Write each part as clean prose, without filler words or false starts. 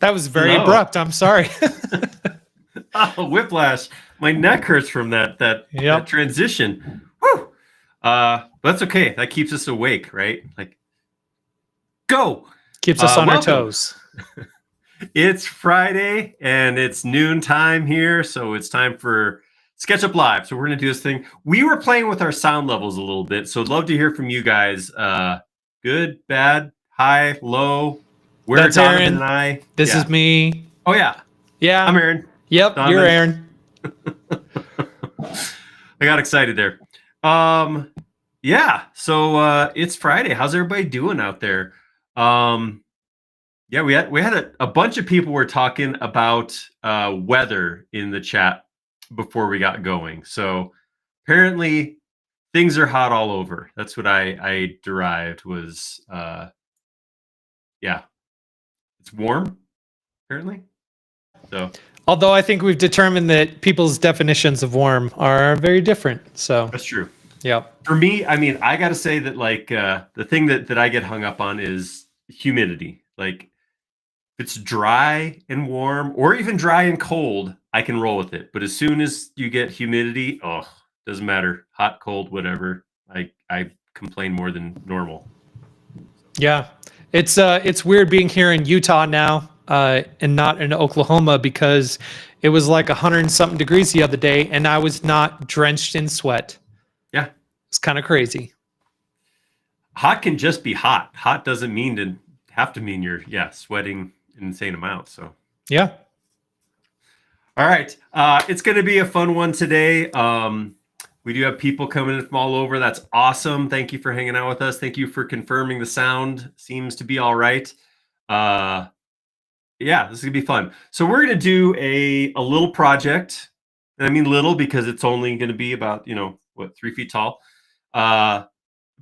That was very Hello. abrupt. I'm sorry. Oh, whiplash. My neck hurts from that Yep. transition. Woo! But that's okay. That keeps us awake, right? Like, go. Keeps us on our Welcome. toes. It's Friday and it's noon time here, so it's time for SketchUp Live. So we're gonna do this thing. We were playing with our sound levels a little bit, so I'd love to hear from you guys. Good, bad, high, low. Where That's Donovan Aaron. and I. This is me. Oh yeah. Yeah. I'm Aaron. Yep, Donovan. you're Aaron. I got excited there. Yeah, so it's Friday. How's everybody doing out there? Yeah, we had a bunch of people were talking about weather in the chat before we got going. So apparently things are hot all over. That's what I derived was yeah. It's warm, apparently. So Although I think we've determined that people's definitions of warm are very different. So that's true. yeah. For me, I mean, I got to say that like the thing that I get hung up on is humidity. Like if it's dry and warm or even dry and cold, I can roll with it. But as soon as you get humidity, oh, doesn't matter. Hot, cold, whatever. I complain more than normal. Yeah. It's weird being here in Utah now and not in Oklahoma because it was like 100 and something degrees the other day and I was not drenched in sweat. Yeah. It's kind of crazy. Hot can just be hot. Hot doesn't mean to have to mean you're sweating an insane amount. So yeah. All right. It's going to be a fun one today. We do have people coming in from all over. That's awesome. Thank you for hanging out with us. Thank you for confirming the sound seems to be all right. Yeah, this is going to be fun. So we're going to do a little project. And I mean little because it's only going to be about, 3 feet tall. But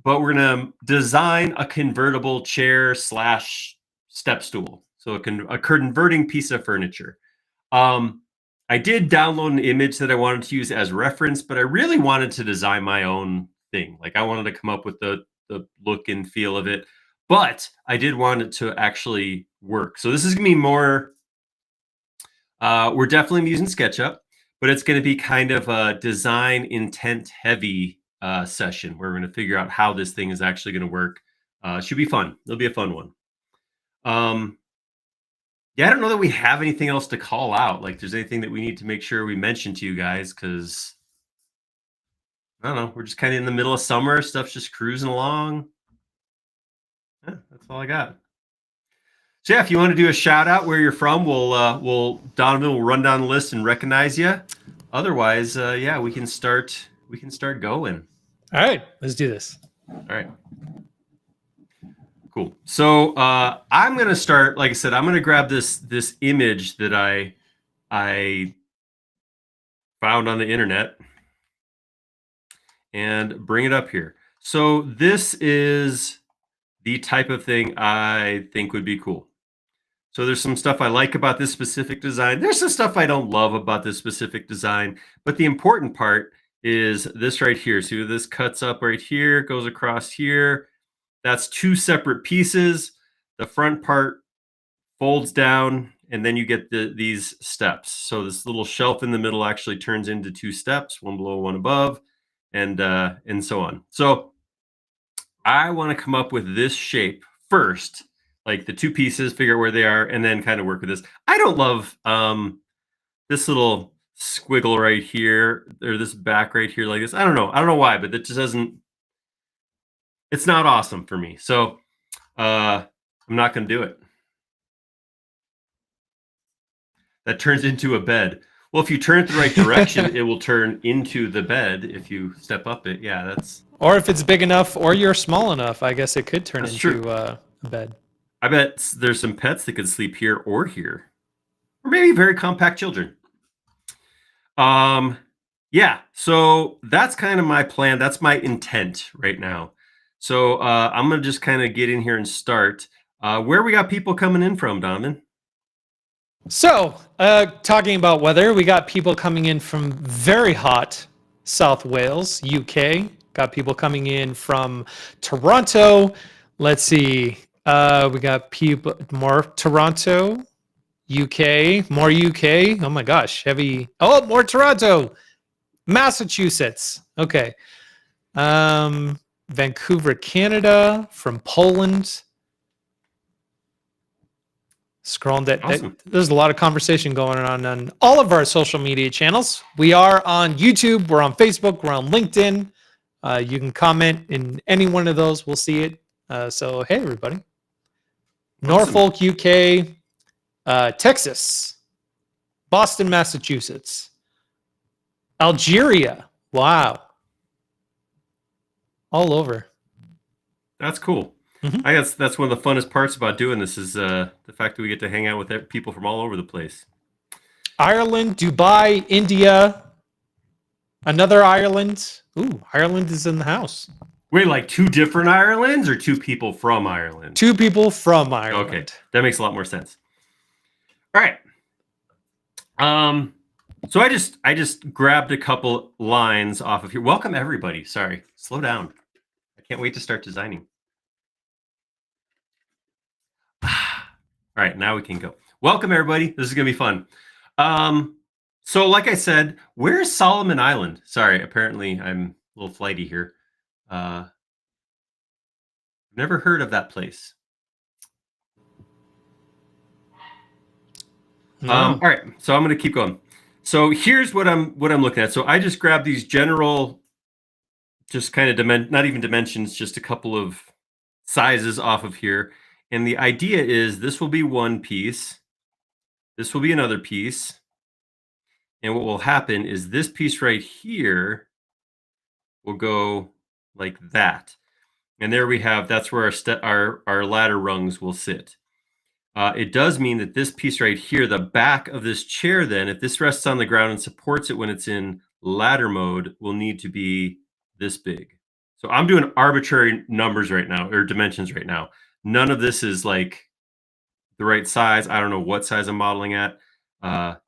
we're going to design a convertible chair / step stool. So a converting piece of furniture. I did download an image that I wanted to use as reference, but I really wanted to design my own thing. Like I wanted to come up with the look and feel of it, but I did want it to actually work. So this is going to be more, we're definitely using SketchUp, but it's going to be kind of a design intent heavy session where we're going to figure out how this thing is actually going to work. Should be fun. It'll be a fun one. Yeah, I don't know that we have anything else to call out. Like there's anything that we need to make sure we mention to you guys because I don't know. We're just kind of in the middle of summer. Stuff's just cruising along. Yeah, that's all I got. So yeah, if you want to do a shout out where you're from, Donovan will run down the list and recognize you. Otherwise, yeah, we can start going. All right, let's do this. All right. Cool. So I'm gonna start. Like I said, I'm gonna grab this image that I found on the internet and bring it up here. So this is the type of thing I think would be cool. So there's some stuff I like about this specific design. There's some stuff I don't love about this specific design. But the important part is this right here. See, this cuts up right here, goes across here. That's 2 separate pieces. The front part folds down, and then you get these steps. So this little shelf in the middle actually turns into 2 steps, one below, one above, and so on. So I want to come up with this shape first, like the 2 pieces, figure out where they are, and then kind of work with this. I don't love this little squiggle right here, or this back right here like this. I don't know why, but it just doesn't. It's not awesome for me. So I'm not going to do it. That turns into a bed. Well, if you turn it the right direction, it will turn into the bed if you step up it. Yeah, that's... Or if it's big enough or you're small enough, I guess it could turn into a bed. I bet there's some pets that could sleep here or here. Or maybe very compact children. Yeah, so that's kind of my plan. That's my intent right now. So I'm going to just kind of get in here and start. Where we got people coming in from, Donovan? So, talking about weather, we got people coming in from very hot South Wales, UK. Got people coming in from Toronto. Let's see. We got people more Toronto. UK, more UK. Oh my gosh, heavy. Oh, more Toronto, Massachusetts. Okay. Vancouver, Canada, from Poland. Scrolling Awesome. there's a lot of conversation going on all of our social media channels. We are on YouTube, we're on Facebook, we're on LinkedIn. You can comment in any one of those. We'll see it. So hey, everybody. Awesome. Norfolk, UK, Texas, Boston, Massachusetts, Algeria. Wow. All over. That's cool. I guess that's one of the funnest parts about doing this is the fact that we get to hang out with people from all over the place. Ireland, Dubai, India, another Ireland. Ooh, Ireland is in the house. Wait, like 2 different Irelands or 2 people from Ireland? 2 people from Ireland. Okay, that makes a lot more sense. All right. So I just grabbed a couple lines off of here. Welcome everybody. Sorry, slow down. I can't wait to start designing. All right, now we can go. Welcome everybody. This is gonna be fun. So like I said, where's Solomon Island? Sorry, apparently I'm a little flighty here. Never heard of that place. No. All right, so I'm gonna keep going. So here's what I'm looking at. So I just grabbed these general, just kind of not even dimensions, just a couple of sizes off of here. And the idea is this will be one piece. This will be another piece. And what will happen is this piece right here will go like that. And there we have, that's where our ladder rungs will sit. It does mean that this piece right here, the back of this chair then, if this rests on the ground and supports it when it's in ladder mode, will need to be this big. So I'm doing arbitrary numbers right now, or dimensions right now. None of this is like the right size. I don't know what size I'm modeling at.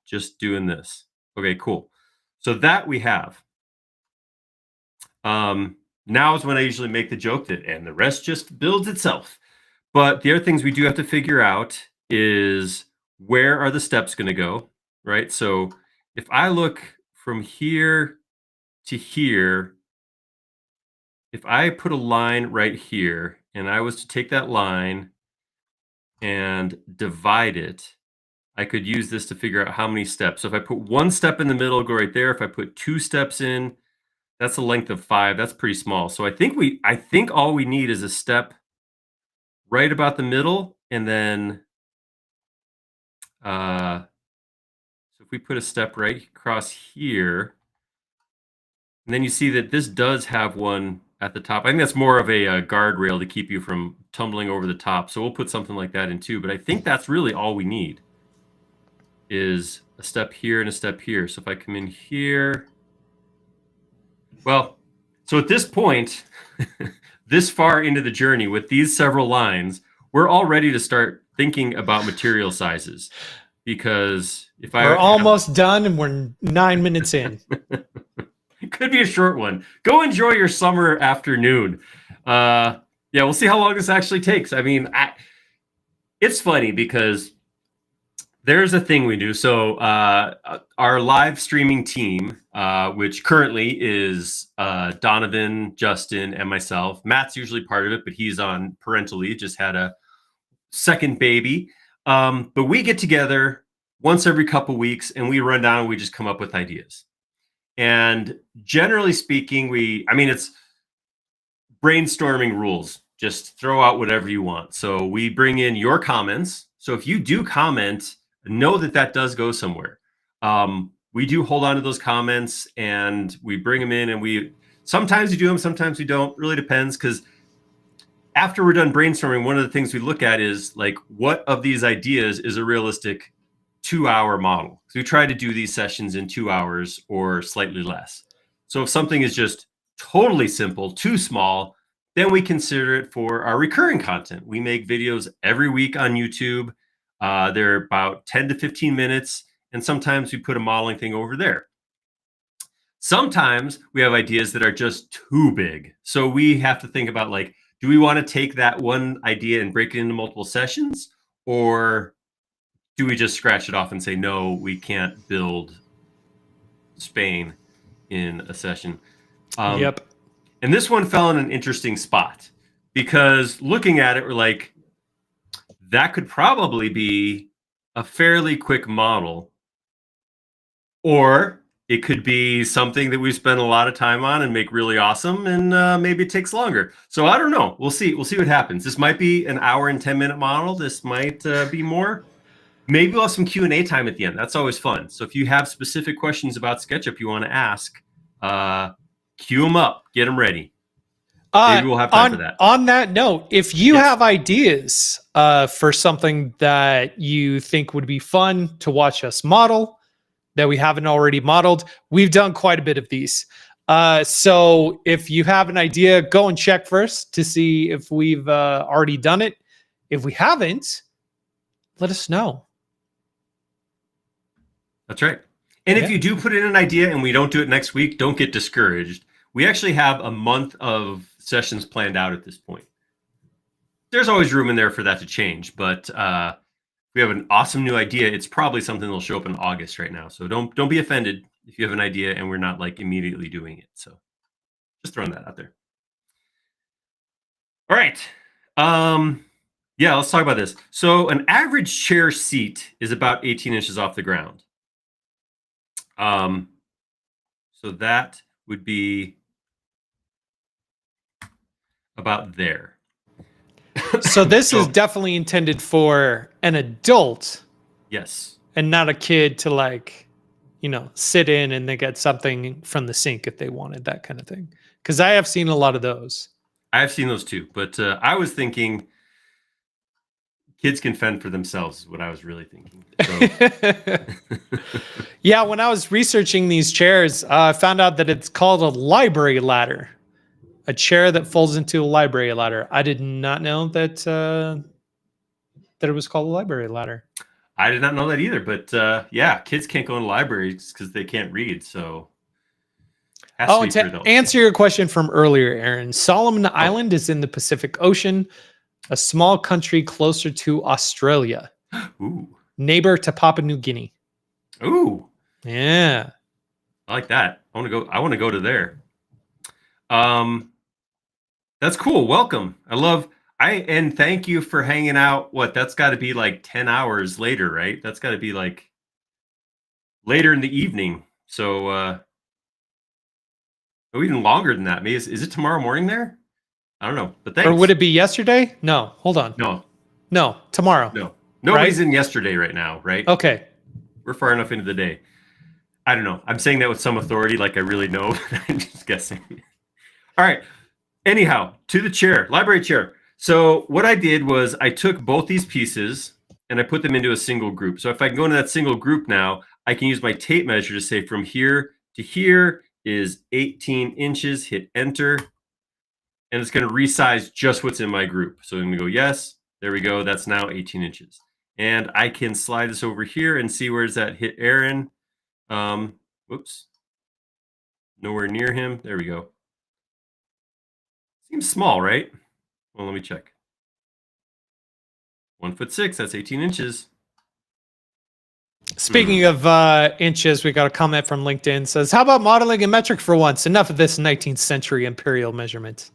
Just doing this. Okay, cool. So that we have. Now is when I usually make the joke that, and the rest just builds itself. But the other things we do have to figure out is where are the steps going to go, right? So if I look from here to here, if I put a line right here and I was to take that line and divide it, I could use this to figure out how many steps. So if I put 1 step in the middle, go right there. If I put 2 steps in, that's a length of 5. That's pretty small. So I think all we need is a step right about the middle, and then so if we put a step right across here, and then you see that this does have one at the top. I think that's more of a guardrail to keep you from tumbling over the top. So we'll put something like that in too. But I think that's really all we need is a step here and a step here. So if I come in here, well, so at this point, this far into the journey with these several lines, we're all ready to start thinking about material sizes. Because if we're almost done and we're 9 minutes in. It could be a short one. Go enjoy your summer afternoon. Yeah, we'll see how long this actually takes. I mean, it's funny because there's a thing we do. So our live streaming team, which currently is Donovan, Justin, and myself. Matt's usually part of it, but he's on parental leave, just had a second baby. But we get together once every couple weeks and we run down and we just come up with ideas. And generally speaking, it's brainstorming rules. Just throw out whatever you want. So we bring in your comments. So if you do comment, know that does go somewhere. We do hold on to those comments and we bring them in, and sometimes we do them, sometimes we don't. Really depends, because after we're done brainstorming, one of the things we look at is like, what of these ideas is a realistic 2-hour model? So we try to do these sessions in 2 hours or slightly less. So if something is just totally simple, too small, then we consider it for our recurring content. We make videos every week on YouTube. They're about 10 to 15 minutes, and sometimes we put a modeling thing over there. Sometimes we have ideas that are just too big. So we have to think about, like, do we want to take that one idea and break it into multiple sessions, or do we just scratch it off and say, no, we can't build Spain in a session? Yep. And this one fell in an interesting spot because looking at it, we're like, that could probably be a fairly quick model, or it could be something that we spend a lot of time on and make really awesome, and maybe it takes longer. So I don't know. We'll see. We'll see what happens. This might be an hour and 10-minute model. This might be more. Maybe we'll have some Q&A time at the end. That's always fun. So if you have specific questions about SketchUp you want to ask, queue them up. Get them ready. Maybe we'll have time for that. On that note, if you have ideas for something that you think would be fun to watch us model that we haven't already modeled, we've done quite a bit of these. So if you have an idea, go and check first to see if we've already done it. If we haven't, let us know. That's right. And if you do put in an idea and we don't do it next week, don't get discouraged. We actually have a month of sessions planned out at this point. There's always room in there for that to change, but we have an awesome new idea. It's probably something that'll show up in August right now. So don't be offended if you have an idea and we're not like immediately doing it. So just throwing that out there. All right. Yeah, let's talk about this. So an average chair seat is about 18 inches off the ground. So that would be about there. So this is definitely intended for an adult. Yes. And not a kid to like, sit in and they get something from the sink if they wanted, that kind of thing. Because I have seen a lot of those. I have seen those too. But I was thinking kids can fend for themselves is what I was really thinking. So. Yeah, when I was researching these chairs, I found out that it's called a library ladder. A chair that folds into a library ladder. I did not know that that it was called a library ladder. I did not know that either. But yeah, kids can't go in libraries because they can't read. So. To answer your question from earlier, Aaron, Solomon Island is in the Pacific Ocean, a small country closer to Australia. Ooh. Neighbor to Papua New Guinea. Ooh. Yeah. I like that. I want to go to there. That's cool. Welcome. And thank you for hanging out. That's got to be like 10 hours later, right? That's got to be like later in the evening. So, even longer than that. Maybe is it tomorrow morning there? I don't know. But thanks. Or would it be yesterday? No, hold on. No, tomorrow. No. Nobody's in yesterday right now, right? Okay. We're far enough into the day. I don't know. I'm saying that with some authority, like I really know. I'm just guessing. All right. Anyhow, to the chair, library chair. So what I did was I took both these pieces and I put them into a single group. So if I can go into that single group now, I can use my tape measure to say from here to here is 18 inches, hit enter, and it's going to resize just what's in my group. So I'm going to go, yes, there we go. That's now 18 inches. And I can slide this over here and see where's that hit Aaron. Whoops. Nowhere near him. There we go. Seems small, right? Well, let me check. 1'6", that's 18 inches. Speaking of inches, we got a comment from LinkedIn. Says, how about modeling in metric for once? Enough of this 19th century imperial measurement.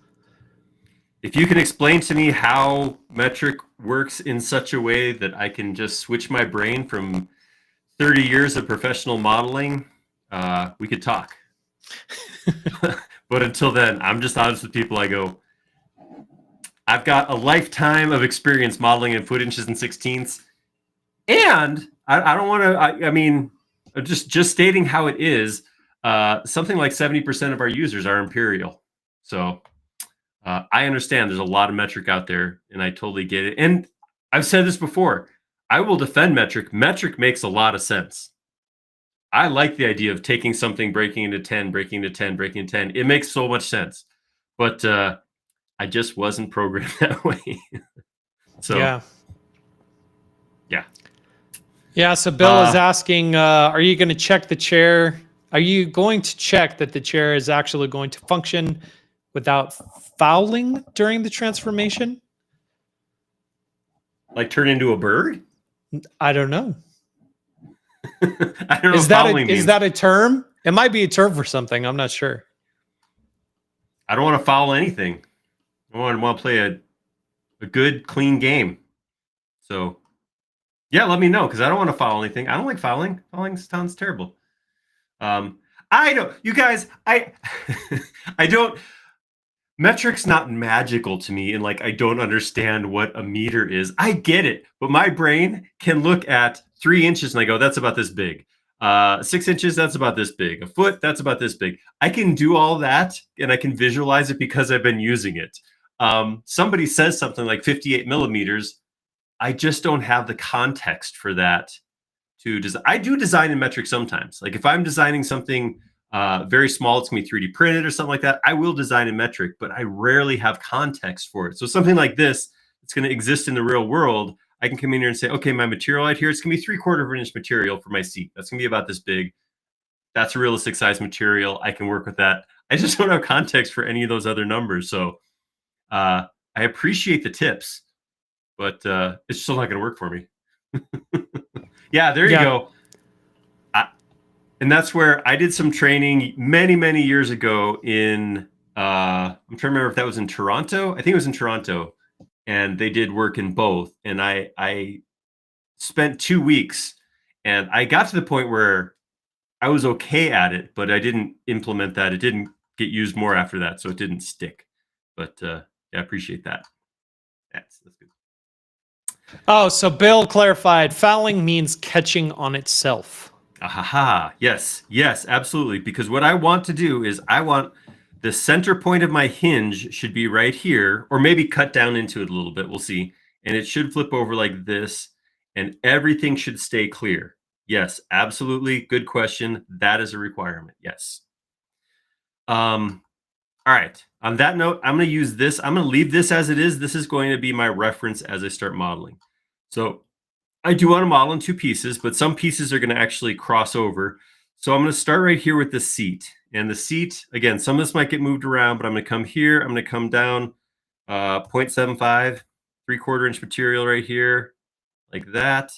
If you can explain to me how metric works in such a way that I can just switch my brain from 30 years of professional modeling, we could talk. But until then, I'm just honest with people. I go, I've got a lifetime of experience modeling in foot inches and sixteenths. And I don't want to, I mean, just stating how it is, something like 70% of our users are imperial. So I understand there's a lot of metric out there, and I totally get it. And I've said this before, I will defend metric. Metric makes a lot of sense. I like the idea of taking something, breaking into 10, breaking into 10, breaking into 10. It makes so much sense. But I just wasn't programmed that way. So yeah. Yeah, so Bill is asking, are you going to check the chair? Are you going to check that the chair is actually going to function without fouling during the transformation? Like turn into a bird? I don't know. I don't know Is what that fouling is means. that a term? It might be a term for something. I'm not sure. I don't want to foul anything. I want to play a good, clean game. So, yeah, let me know because I don't want to foul anything. I don't like fouling. Fouling sounds terrible. I don't. You guys, I I don't. Metric's not magical to me, and like I don't understand what a meter is. I get it, but my brain can look at 3 inches and I go, "That's about this big." 6 inches, that's about this big. A foot, that's about this big. I can do all that, and I can visualize it because I've been using it. Somebody says something like 58 millimeters. I just don't have the context for that to design. I do design in metric sometimes. Like if I'm designing something very small, it's gonna be 3D printed or something like that. I will design in metric, but I rarely have context for it. So something like this, it's gonna exist in the real world. I can come in here and say, okay, my material right here, it's gonna be 3/4 of an inch material for my seat. That's gonna be about this big. That's a realistic size material. I can work with that. I just don't have context for any of those other numbers. So I appreciate the tips, but it's still not gonna work for me. Yeah, there you Yeah. go. And that's where I did some training many, many years ago in, I'm trying to remember if that was in Toronto. I think it was in Toronto. And they did work in both. And I spent 2 weeks and I got to the point where I was okay at it, but I didn't implement that. It didn't get used more after that. So it didn't stick. But yeah, I appreciate that. That's good. Oh, so Bill clarified fouling means catching on itself. Ahaha. Yes, yes, absolutely. Because what I want to do is I want the center point of my hinge should be right here, or maybe cut down into it a little bit. We'll see. And it should flip over like this, and everything should stay clear. Yes, absolutely. Good question. That is a requirement. Yes. All right. On that note, I'm going to use this. I'm going to leave this as it is. This is going to be my reference as I start modeling. So I do want to model in 2 pieces, but some pieces are going to actually cross over. So I'm going to start right here with the seat. And the seat, again, some of this might get moved around, but I'm going to come here. I'm going to come down 0.75, 3/4 inch material right here, like that.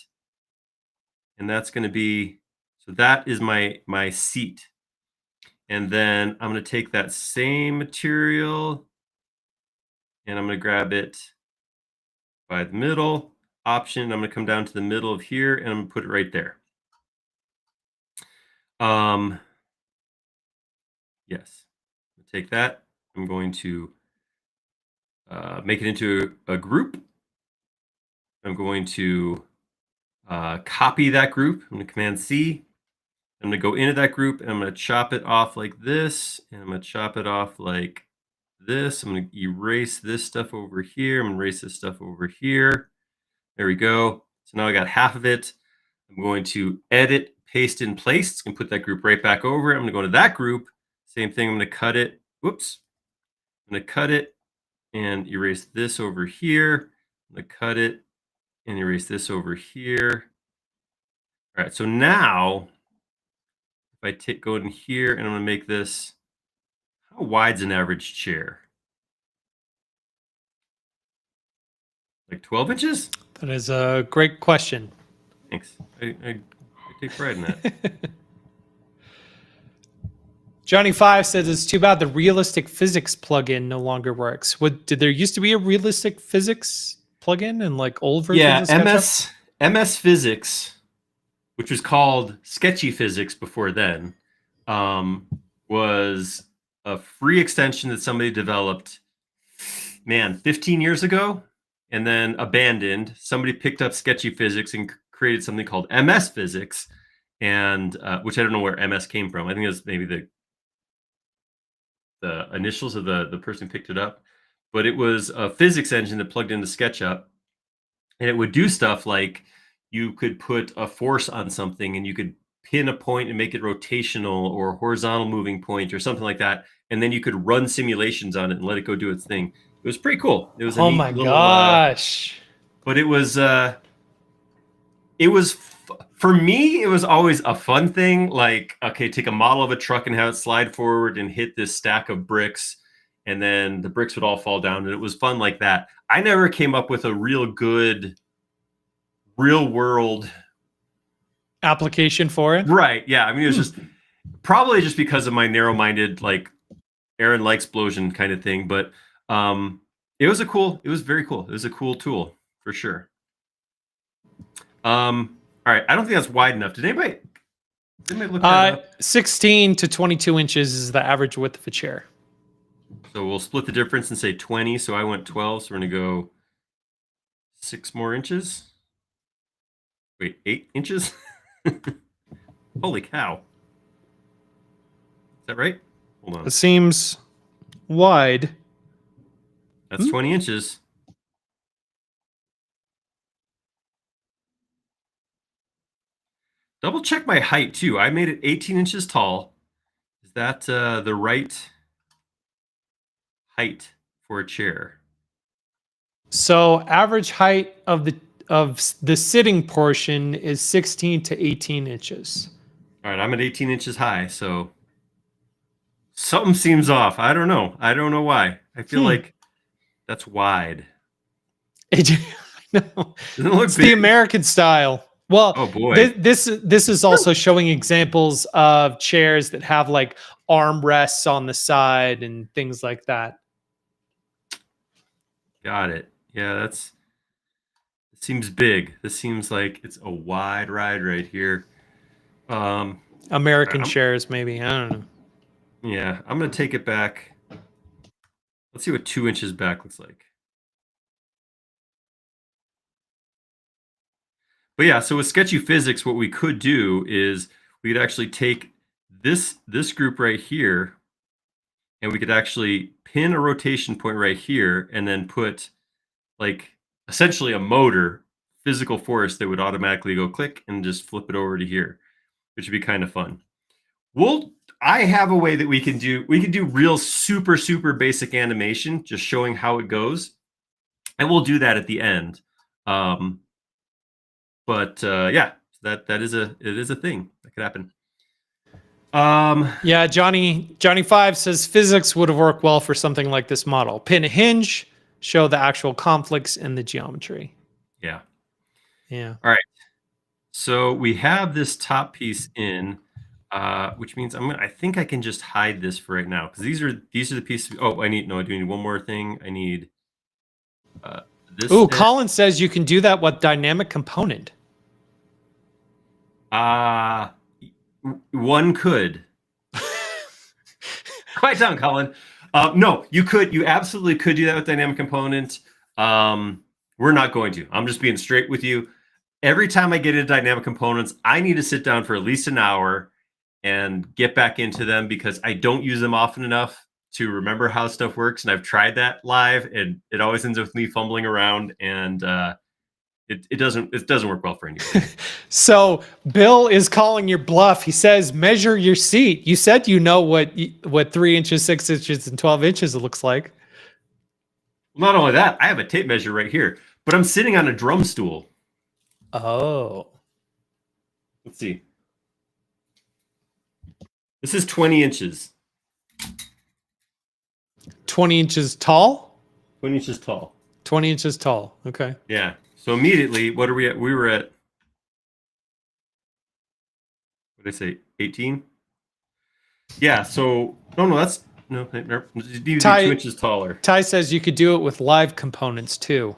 And that's going to be, so that is my seat. And then I'm going to take that same material and I'm going to grab it by the middle option. I'm going to come down to the middle of here and I'm going to put it right there. Yes, take that. I'm going to make it into a group. I'm going to copy that group. I'm going to Command C. I'm going to go into that group and I'm going to chop it off like this. And I'm going to chop it off like this. I'm going to erase this stuff over here. I'm going to erase this stuff over here. There we go. So now I got half of it. I'm going to edit, paste in place. It's going to put that group right back over. I'm going to go to that group. Same thing. I'm going to cut it. Whoops. I'm going to cut it and erase this over here. I'm going to cut it and erase this over here. All right. So now if I go in here and I'm going to make this, how wide's an average chair? Like 12 inches? That is a great question. Thanks. I take pride in that. Johnny Five says it's too bad the realistic physics plugin no longer works. What did there used to be a realistic physics plugin in like old versions of SketchUp? MS Physics, which was called Sketchy Physics before then, was a free extension that somebody developed, 15 years ago, and then abandoned. Somebody picked up Sketchy Physics and created something called MS Physics, and which I don't know where MS came from. I think it was maybe the initials of the person who picked it up, but it was a physics engine that plugged into SketchUp, and it would do stuff like you could put a force on something and you could pin a point and make it rotational or horizontal moving point or something like that, and then you could run simulations on it and let it go do its thing. It was pretty cool. It was a Oh neat my little, gosh. but it was for me, it was always a fun thing. Like, okay, take a model of a truck and have it slide forward and hit this stack of bricks, and then the bricks would all fall down. And it was fun like that. I never came up with a real good real world application for it. Right. Yeah. I mean, it was just probably just because of my narrow-minded, like Aaron likes explosion kind of thing. But it was very cool. It was a cool tool for sure. All right. I don't think that's wide enough. Did anybody look that up? 16 to 22 inches is the average width of a chair. So we'll split the difference and say 20. So I went 12. So we're going to go 6 more inches. Wait, 8 inches? Holy cow. Is that right? Hold on. It seems wide. That's 20 inches. Double check my height too. I made it 18 inches tall. Is that the right height for a chair? So average height of the sitting portion is 16 to 18 inches. All right, I'm at 18 inches high, so something seems off. I don't know. I don't know why. I feel like that's wide. No, Doesn't it look it's big? the American style. Well, oh boy, this is also showing examples of chairs that have like armrests on the side and things like that. Got it. Yeah, it seems big. This seems like it's a wide ride right here. American chairs, maybe. I don't know. Yeah, I'm gonna take it back. Let's see what 2 inches back looks like. But yeah, so with SketchUp Physics, what we could do is we could actually take this group right here, and we could actually pin a rotation point right here, and then put like essentially a motor, physical force that would automatically go click and just flip it over to here, which would be kind of fun. I have a way that we can do real super basic animation, just showing how it goes, and we'll do that at the end. But yeah, it is a thing that could happen. Yeah, Johnny 5 says physics would have worked well for something like this model. Pin a hinge, show the actual conflicts in the geometry. Yeah. Yeah. All right. So we have this top piece in, which means I think I can just hide this for right now, because these are the pieces. Oh, I do need one more thing. I need this. Ooh, Colin says you can do that with dynamic component. One could. Quiet down, Colin. No, you could. You absolutely could do that with dynamic component. We're not going to. I'm just being straight with you. Every time I get into dynamic components, I need to sit down for at least an hour and get back into them, because I don't use them often enough to remember how stuff works. And I've tried that live, and it always ends up with me fumbling around, and it doesn't work well for anyone. So Bill is calling your bluff. He says, measure your seat. You said you know what 3 inches, 6 inches, and 12 inches it looks like. Well, not only that, I have a tape measure right here, but I'm sitting on a drum stool. Oh. Let's see. This is 20 inches. 20 inches tall? 20 inches tall. 20 inches tall. Okay. Yeah. So immediately, what are we at? We were at, what did I say, 18? Yeah, so, that's 2 inches taller. Ty says you could do it with live components too.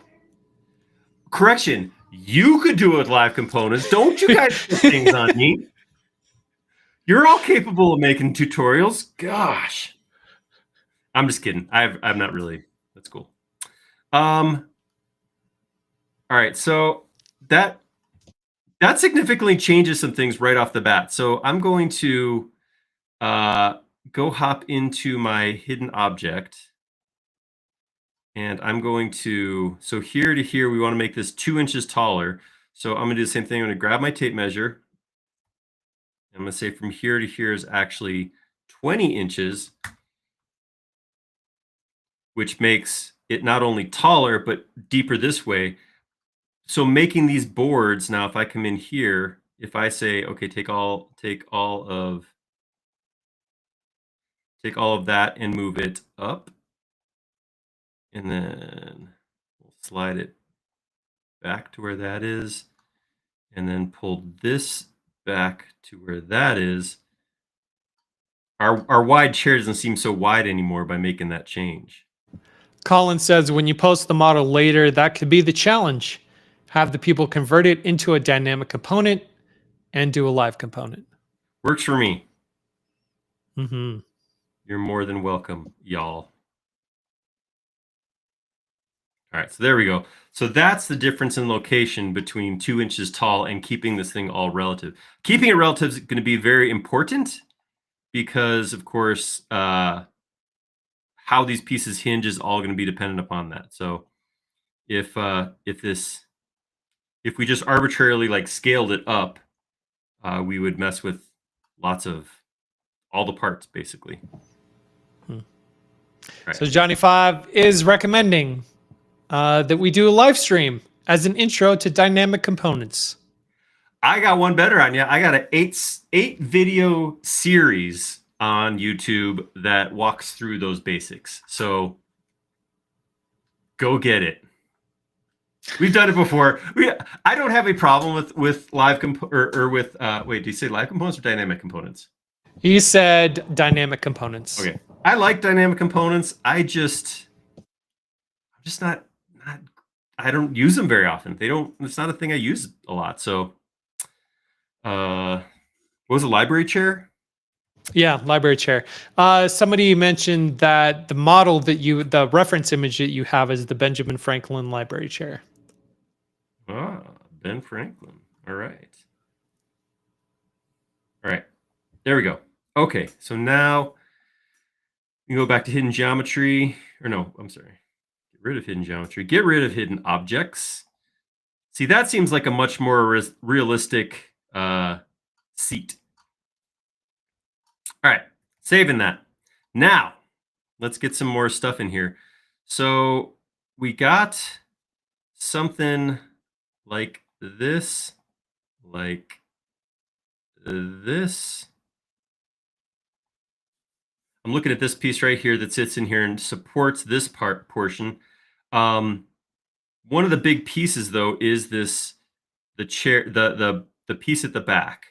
Correction, you could do it with live components. Don't you guys put things on me. You're all capable of making tutorials. Gosh. I'm just kidding. I'm not really. That's cool. All right, so that significantly changes some things right off the bat. So I'm going to go hop into my hidden object, and I'm going to, so here to here, we want to make this 2 inches taller. So I'm gonna do the same thing. I'm gonna grab my tape measure. I'm gonna say from here to here is actually 20 inches, which makes it not only taller, but deeper this way. So making these boards now, if I come in here, if I say, okay, take all of that and move it up, and then we'll slide it back to where that is. and then pull this back to where that is, our wide chair doesn't seem so wide anymore by making that change. Colin says when you post the model later, that could be the challenge. Have the people convert it into a dynamic component and do a live component. Works for me. Mm-hmm. You're more than welcome, y'all. All right, so there we go. So that's the difference in location between 2 inches tall and keeping this thing all relative. Keeping it relative is going to be very important because, of course, how these pieces hinge is all going to be dependent upon that. So if we just arbitrarily like scaled it up, we would mess with lots of all the parts basically. Right. So Johnny 5 is recommending that we do a live stream as an intro to dynamic components. I got one better on you. I got an eight video series on YouTube that walks through those basics. So go get it. We've done it before. I don't have a problem with live wait, do you say live components or dynamic components? You said dynamic components. Okay. I like dynamic components. I'm just not I don't use them very often. It's not a thing I use a lot. So what was a library chair? Yeah, library chair. Somebody mentioned that the model the reference image that you have is the Benjamin Franklin library chair. Ah, Ben Franklin. All right. All right. There we go. Okay. So now you go back to hidden geometry. Or no, I'm sorry. Get rid of hidden geometry. Get rid of hidden objects. See, that seems like a much more realistic seat. All right. Saving that. Now, let's get some more stuff in here. So we got something like this, like this. I'm looking at this piece right here that sits in here and supports this portion. One of the big pieces, though, is the chair, the piece at the back.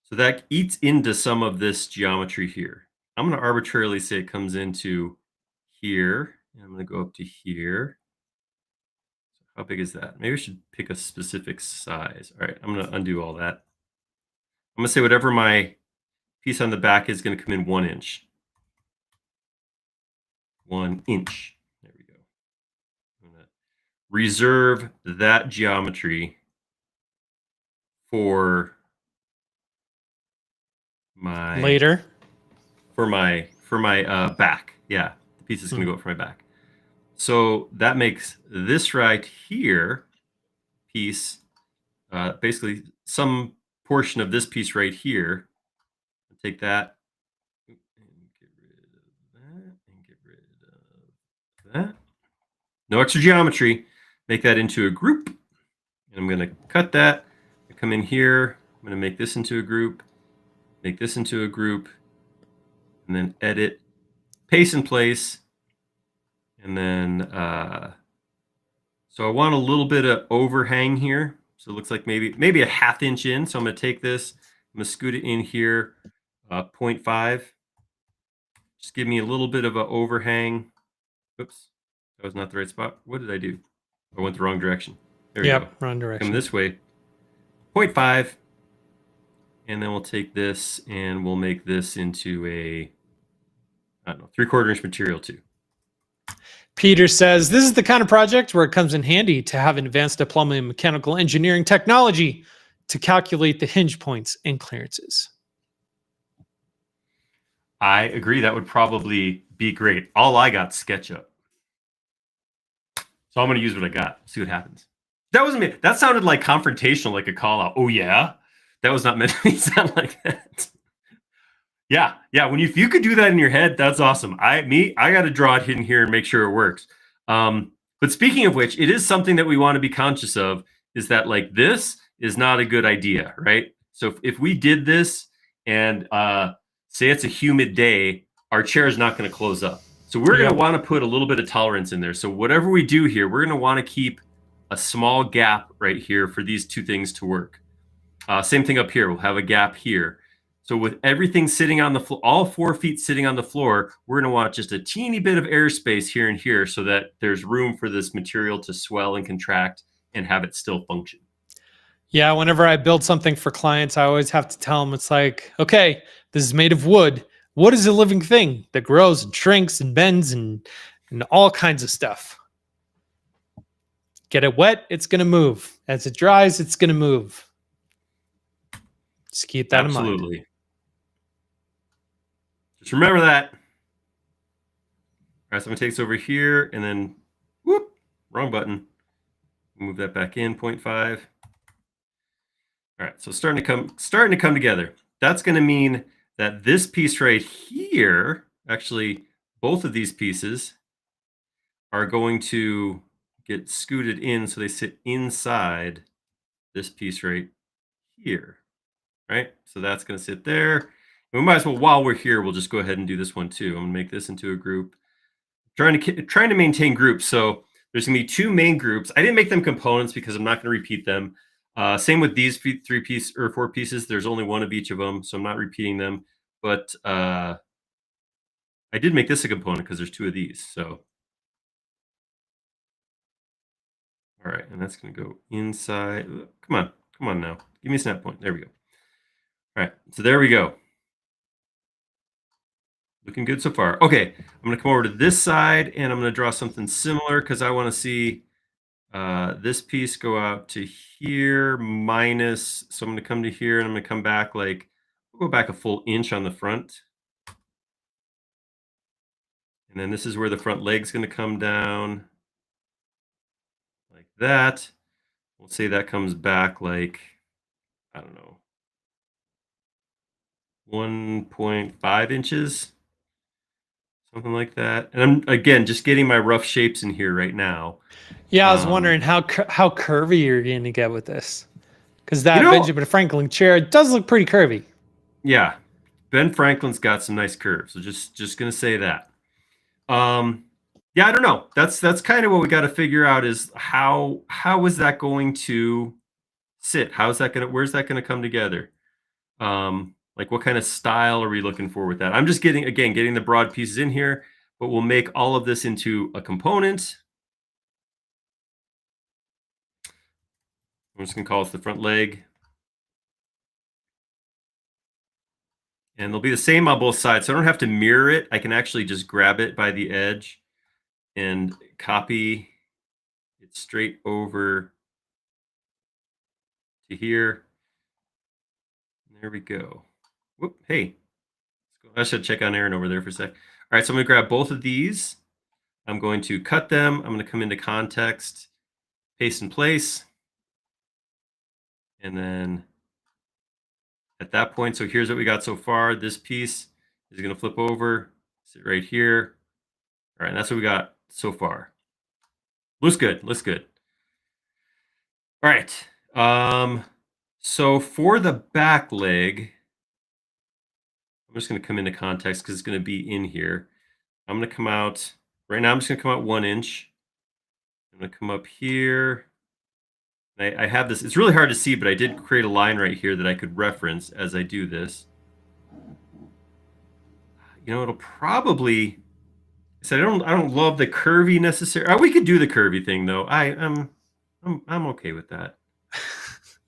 So that eats into some of this geometry here. I'm going to arbitrarily say it comes into here. And I'm going to go up to here. How big is that? Maybe I should pick a specific size. All right, I'm going to undo all that. I'm going to say whatever my piece on the back is going to come in 1 inch. 1 inch. There we go. I'm going to reserve that geometry for my later. For my back. Yeah, the piece is going to go up for my back. So that makes this right here piece basically some portion of this piece right here. Take that and get rid of that and get rid of that. No extra geometry. Make that into a group. And I'm going to cut that. I come in here. I'm going to make this into a group. Make this into a group. And then edit, paste in place. And then, so I want a little bit of overhang here. So it looks like maybe a 1/2 inch in. So I'm going to take this, I'm going to scoot it in here, 0.5. Just give me a little bit of an overhang. Oops, that was not the right spot. What did I do? I went the wrong direction. There we go. Wrong direction. Come this way, 0.5. And then we'll take this and we'll make this into a, I don't know, 3/4 inch material too. Peter says, this is the kind of project where it comes in handy to have an advanced diploma in mechanical engineering technology to calculate the hinge points and clearances. I agree. That would probably be great. All I got SketchUp. So I'm going to use what I got. See what happens. That wasn't me. That sounded like confrontational, like a call out. Oh, yeah? That was not meant to sound like that. Yeah. If you could do that in your head, that's awesome. I got to draw it in here and make sure it works. But speaking of which, it is something that we want to be conscious of, is that like this is not a good idea, right? So if we did this and say it's a humid day, our chair is not going to close up. So we're going to want to put a little bit of tolerance in there. So whatever we do here, we're going to want to keep a small gap right here for these two things to work. Same thing up here. We'll have a gap here. So with everything sitting on the floor, all 4 feet sitting on the floor, we're going to want just a teeny bit of airspace here and here so that there's room for this material to swell and contract and have it still function. Yeah, whenever I build something for clients, I always have to tell them it's like, okay, this is made of wood. Wood is a living thing that grows and shrinks and bends and all kinds of stuff. Get it wet, it's going to move. As it dries, it's going to move. Just keep that in mind. Absolutely. Just remember that. All right, so I'm going to take this over here and then, whoop, wrong button. Move that back in, 0.5. All right, so starting to come together. That's going to mean that this piece right here, actually, both of these pieces are going to get scooted in so they sit inside this piece right here, right? So that's going to sit there. And we might as well, while we're here, we'll just go ahead and do this one too. I'm going to make this into a group. Trying to maintain groups. So there's going to be 2 main groups. I didn't make them components because I'm not going to repeat them. Same with these 4 pieces. There's only 1 of each of them, so I'm not repeating them. But I did make this a component because there's 2 of these. So, all right, and that's going to go inside. Come on now. Give me a snap point. There we go. All right, so there we go. Looking good so far. Okay, I'm going to come over to this side, and I'm going to draw something similar because I want to see this piece go out to here minus, so I'm going to come to here and I'm going to come back we'll go back a full inch on the front. And then this is where the front leg's going to come down like that. We'll say that comes back like, I don't know, 1.5 inches, something like that. And I'm, again, just getting my rough shapes in here right now. Yeah, I was wondering how curvy you're going to get with this. Because that Benjamin Franklin chair does look pretty curvy. Yeah, Ben Franklin's got some nice curves. So just going to say that. Yeah, I don't know. That's kind of what we got to figure out is how is that going to sit? Where's that going to come together? Like what kind of style are we looking for with that? I'm just getting the broad pieces in here, but we'll make all of this into a component. I'm just going to call this the front leg. And they'll be the same on both sides. So I don't have to mirror it. I can actually just grab it by the edge and copy it straight over to here. There we go. Whoop, hey. I should check on Aaron over there for a sec. All right, so I'm going to grab both of these. I'm going to cut them. I'm going to come into context, paste in place. And then at that point, so here's what we got so far. This piece is going to flip over, sit right here. All right, and that's what we got so far. Looks good. All right. So for the back leg, I'm just going to come into context because it's going to be in here. I'm going to come out, right now I'm just going to come out 1 inch. I'm going to come up here. I have this, it's really hard to see, but I did create a line right here that I could reference as I do this. You know, it'll probably, so I don't love the curvy necessarily. We could do the curvy thing though. I'm okay with that.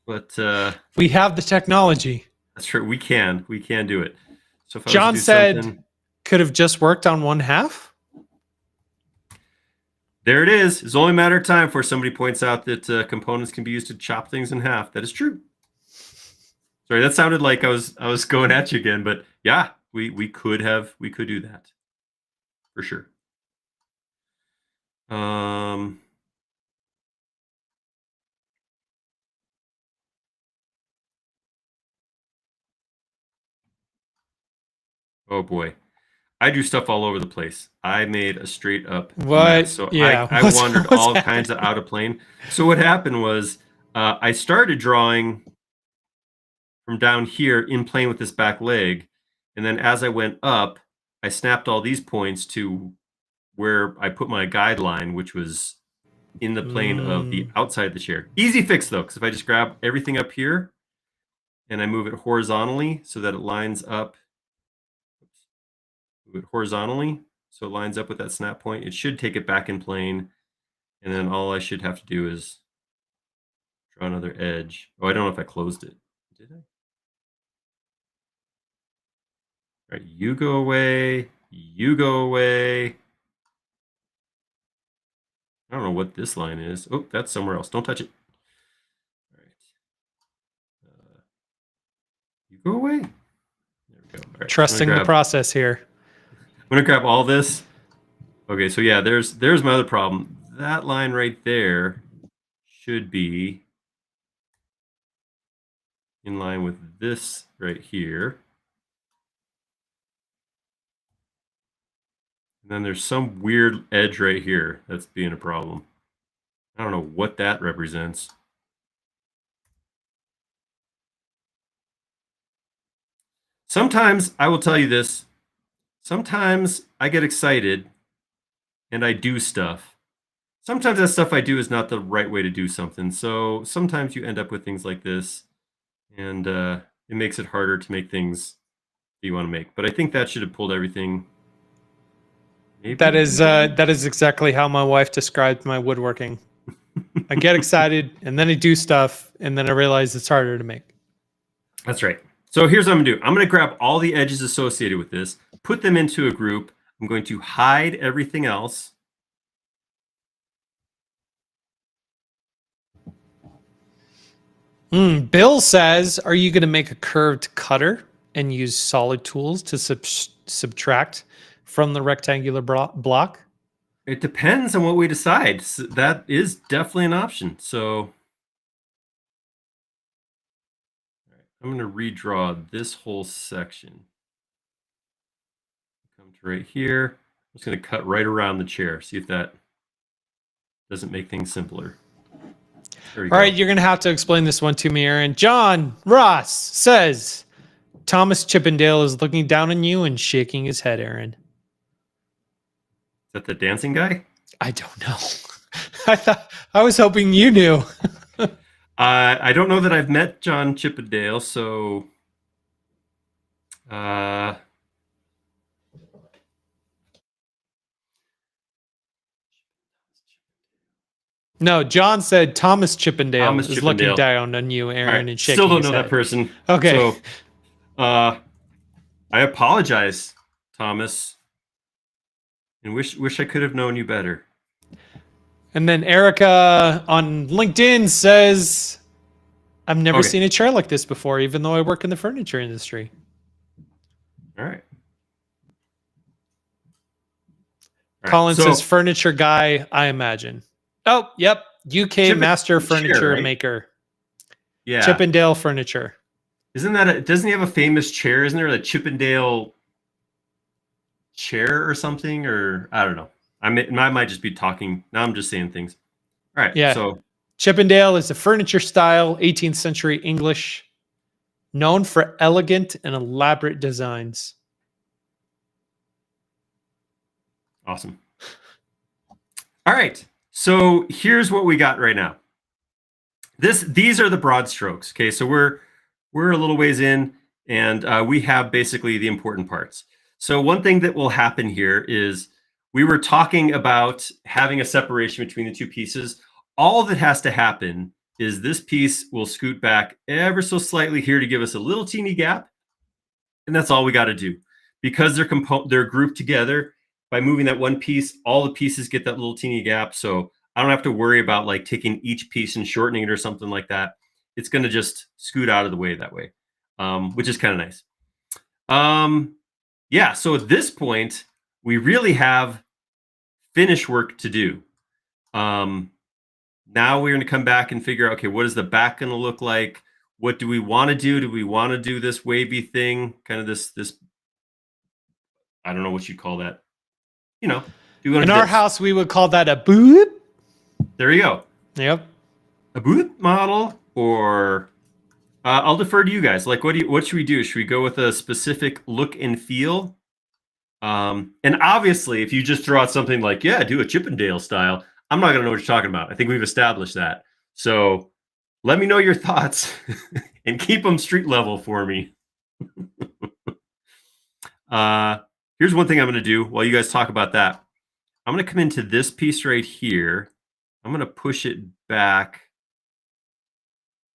But we have the technology. That's true. We can do it. So if John said could have just worked on 1/2. There it is. It's only a matter of time before somebody points out that components can be used to chop things in half. That is true. Sorry, that sounded like I was going at you again, but yeah, we could do that for sure. Oh boy. I do stuff all over the place. I made a straight up mess. So yeah, I wandered all kinds of out of plane. So what happened was I started drawing from down here in plane with this back leg. And then as I went up, I snapped all these points to where I put my guideline, which was in the plane of the outside of the chair. Easy fix though, because if I just grab everything up here and I move it horizontally so that it lines up, move it horizontally so it lines up with that snap point, it should take it back in plane. And then all I should have to do is draw another edge. Oh, I don't know if I closed it. Did I? All right, you go away. You go away. I don't know what this line is. Oh, that's somewhere else. Don't touch it. All right. You go away. There we go. All right, Trusting the process here. I'm going to grab all this. Okay, so yeah, there's my other problem. That line right there should be in line with this right here. And then there's some weird edge right here that's being a problem. I don't know what that represents. Sometimes, I will tell you this, sometimes I get excited and I do stuff. Sometimes that stuff I do is not the right way to do something. So sometimes you end up with things like this, and it makes it harder to make things that you want to make. But I think that should have pulled everything. Maybe. That is exactly how my wife described my woodworking. I get excited, and then I do stuff, and then I realize it's harder to make. That's right. So here's what I'm going to do. I'm going to grab all the edges associated with this, put them into a group. I'm going to hide everything else. Bill says, are you going to make a curved cutter and use solid tools to subtract from the rectangular block? It depends on what we decide. So that is definitely an option. So I'm going to redraw this whole section. Come to right here. I'm just going to cut right around the chair. See if that doesn't make things simpler. All right, you're going to have to explain this one to me, Aaron. John Ross says, Thomas Chippendale is looking down on you and shaking his head, Aaron. Is that the dancing guy? I don't know. I was hoping you knew. I don't know that I've met John Chippendale, so no, John said Thomas Chippendale is looking down on you, Aaron, and shaking his head. Still don't know that person. Okay. So, I apologize, Thomas, and wish I could have known you better. And then Erica on LinkedIn says, I've never seen a chair like this before, even though I work in the furniture industry. All right. Colin says, furniture guy, I imagine. Oh, yep. UK master furniture maker. Yeah. Chippendale Furniture. Isn't that doesn't he have a famous chair? Isn't there a Chippendale chair or something? Or I don't know. I might just be talking. Now I'm just saying things. All right. Yeah. So Chippendale is a furniture style, 18th century English, known for elegant and elaborate designs. Awesome. All right. So here's what we got right now. These are the broad strokes. Okay, so we're a little ways in, and we have basically the important parts. So one thing that will happen here is we were talking about having a separation between the two pieces. All that has to happen is this piece will scoot back ever so slightly here to give us a little teeny gap, and that's all we got to do. Because they're grouped together, by moving that one piece, all the pieces get that little teeny gap. So I don't have to worry about like taking each piece and shortening it or something like that. It's going to just scoot out of the way that way, which is kind of nice. Yeah, so at this point, we really have finish work to do. Now we're going to come back and figure out, okay, what is the back going to look like? What do we want to do? Do we want to do this wavy thing? Kind of this, I don't know what you'd call that. You know, in our house, we would call that a boot. There you go. Yep. A boot model, or I'll defer to you guys. Like, what should we do? Should we go with a specific look and feel? And obviously, if you just throw out something like, yeah, do a Chippendale style, I'm not gonna know what you're talking about. I think we've established that. So let me know your thoughts and keep them street level for me. Here's one thing I'm gonna do while you guys talk about that. I'm gonna come into this piece right here. I'm gonna push it back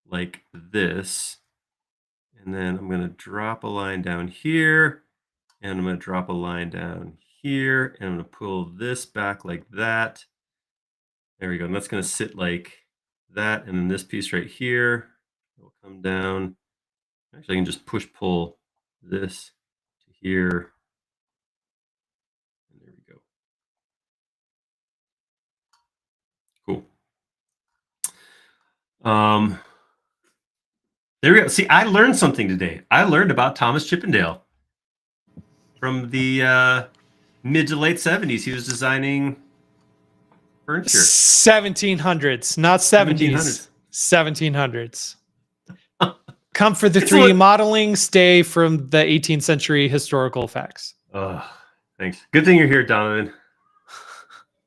like this. And then I'm gonna drop a line down here. And I'm gonna drop a line down here. And I'm gonna pull this back like that. There we go. And that's gonna sit like that. And then this piece right here will come down. Actually, I can just push pull this to here. And there we go. Cool. There we go. See, I learned something today. I learned about Thomas Chippendale from the mid to late 70s. He was designing furniture. 1700s, not 70s. 1700s. Come for the It's 3D modeling, stay from the 18th century historical facts. Thanks. Good thing you're here, Donovan.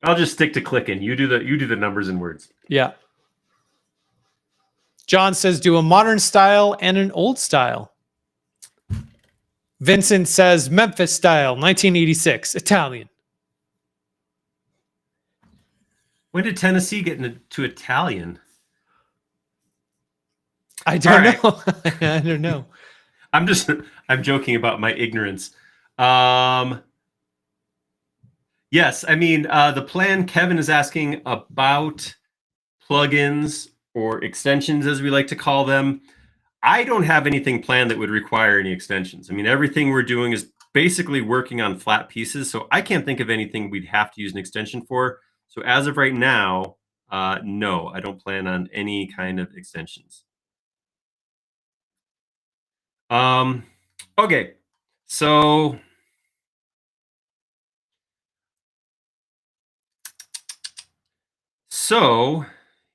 I'll just stick to clicking. You do the numbers and words. Yeah. John says, do a modern style and an old style. Vincent says, Memphis style, 1986, Italian. When did Tennessee get into Italian? I don't know. I don't know. I'm joking about my ignorance. Yes, I mean, the plan Kevin is asking about plugins or extensions, as we like to call them. I don't have anything planned that would require any extensions. I mean, everything we're doing is basically working on flat pieces, so I can't think of anything we'd have to use an extension for. So as of right now, no, I don't plan on any kind of extensions. Okay, so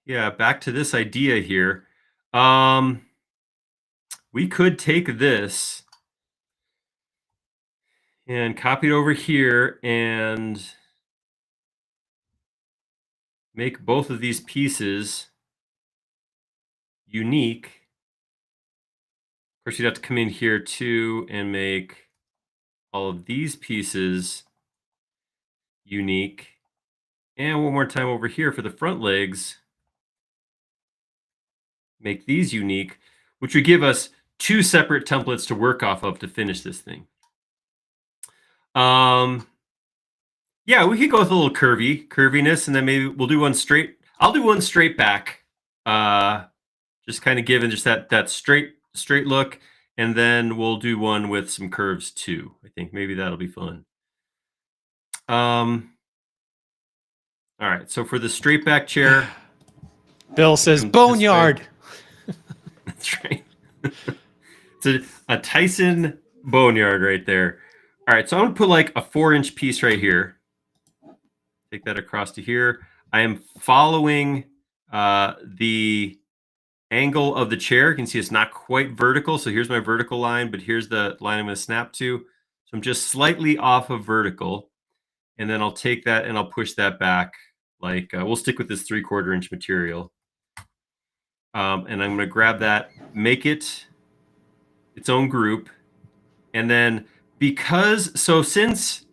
yeah, back to this idea here. We could take this and copy it over here and make both of these pieces unique. Of course, you'd have to come in here too and make all of these pieces unique. And one more time over here for the front legs, make these unique, which would give us 2 separate templates to work off of to finish this thing. Yeah, we could go with a little curviness, and then maybe we'll do one straight. I'll do one straight back, just kind of giving just that straight look, and then we'll do one with some curves too. I think maybe that'll be fun. All right, so for the straight back chair, Bill says boneyard. That's right. It's a Tyson boneyard right there. All right, so I'm gonna put like a 4-inch piece right here. Take that across to here. I am following the angle of the chair. You can see it's not quite vertical. So here's my vertical line, but here's the line I'm gonna snap to. So I'm just slightly off of vertical. And then I'll take that and I'll push that back. Like we'll stick with this 3/4 inch material. And I'm gonna grab that, make it its own group. And then since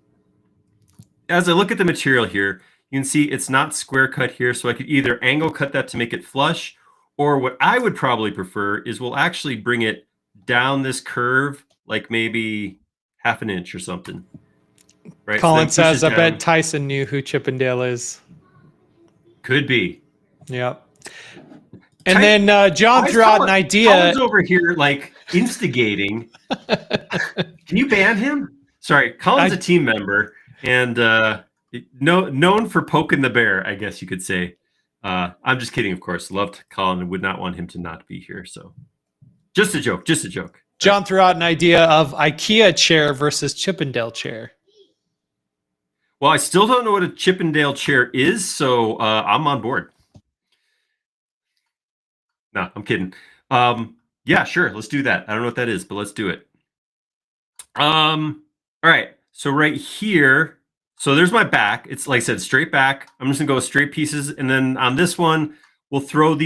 as I look at the material here, you can see it's not square cut here. So I could either angle cut that to make it flush, or what I would probably prefer is we'll actually bring it down this curve, like maybe 1/2 inch or something. Right? Colin says, I bet Tyson knew who Chippendale is. Could be. Yep. And then John threw out an idea. Colin's over here, like, instigating. Can you ban him? Sorry, Colin's a team member and known for poking the bear, I guess you could say. I'm just kidding, of course. Loved Colin and would not want him to not be here. So just a joke, just a joke. John threw out an idea of IKEA chair versus Chippendale chair. Well, I still don't know what a Chippendale chair is, so I'm on board. No, I'm kidding. Yeah, sure. Let's do that. I don't know what that is, but let's do it. All right. So right here, So there's my back. It's like I said, straight back. I'm just gonna go with straight pieces, and then on this one, we'll throw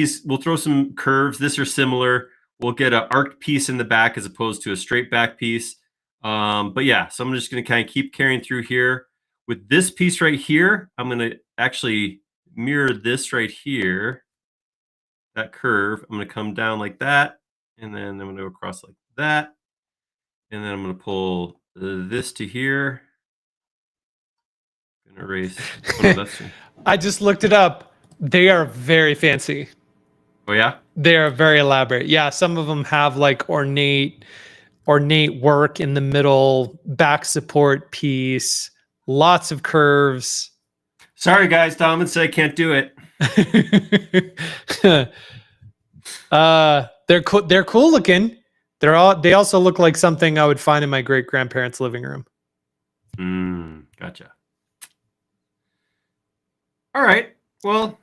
some curves. This are similar. We'll get an arced piece in the back as opposed to a straight back piece. But yeah, so I'm just gonna kind of keep carrying through here. With this piece right here, I'm gonna actually mirror this right here, that curve. I'm gonna come down like that, and then I'm gonna go across like that, and then I'm gonna pull this to here. Gonna erase. Oh, no, that's. I just looked it up. They are very fancy. Oh yeah. They are very elaborate. Yeah, some of them have like ornate work in the middle, back support piece, lots of curves. Sorry, guys. Tom and say I can't do it. They're cool. They're cool looking. They also look like something I would find in my great grandparents' living room. Gotcha. All right. Well.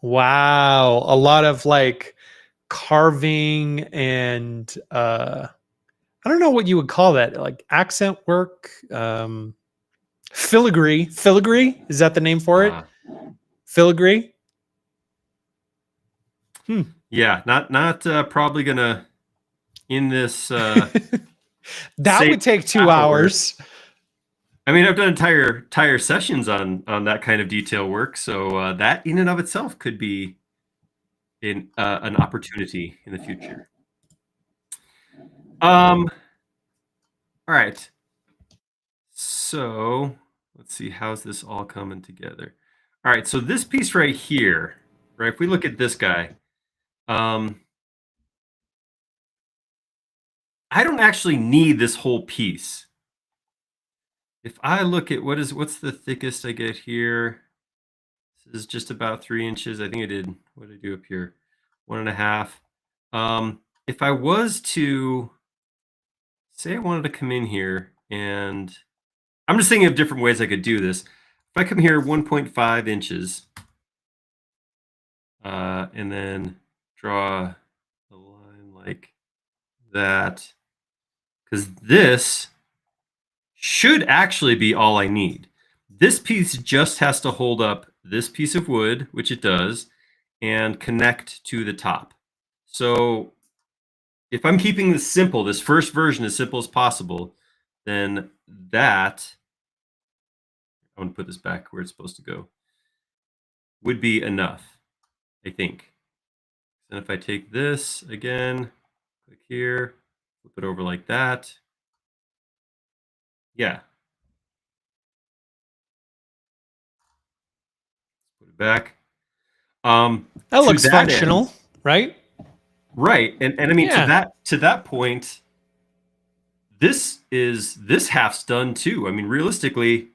Wow, a lot of like carving and I don't know what you would call that, like accent work, filigree. Filigree, is that the name for it? Filigree. Yeah, not probably gonna in this. That would take 2 hours. I mean, I've done entire sessions on that kind of detail work, so that in and of itself could be an opportunity in the future. All right. So let's see, how's this all coming together? All right, so this piece right here, right? If we look at this guy, I don't actually need this whole piece. If I look at what's the thickest I get here, this is just about 3 inches. I think I did, what did I do up here? 1.5. If I was to say I wanted to come in here, and I'm just thinking of different ways I could do this. If I come here 1.5 inches, and then draw a line like that, because this should actually be all I need. This piece just has to hold up this piece of wood, which it does, and connect to the top. So if I'm keeping this simple, this first version as simple as possible, then that, I'm going to put this back where it's supposed to go, would be enough, I think. And if I take this again, click here, flip it over like that. Yeah. Put it back. That looks functional, right? Right. And I mean, Yeah. to that point, this half's done too. I mean, realistically,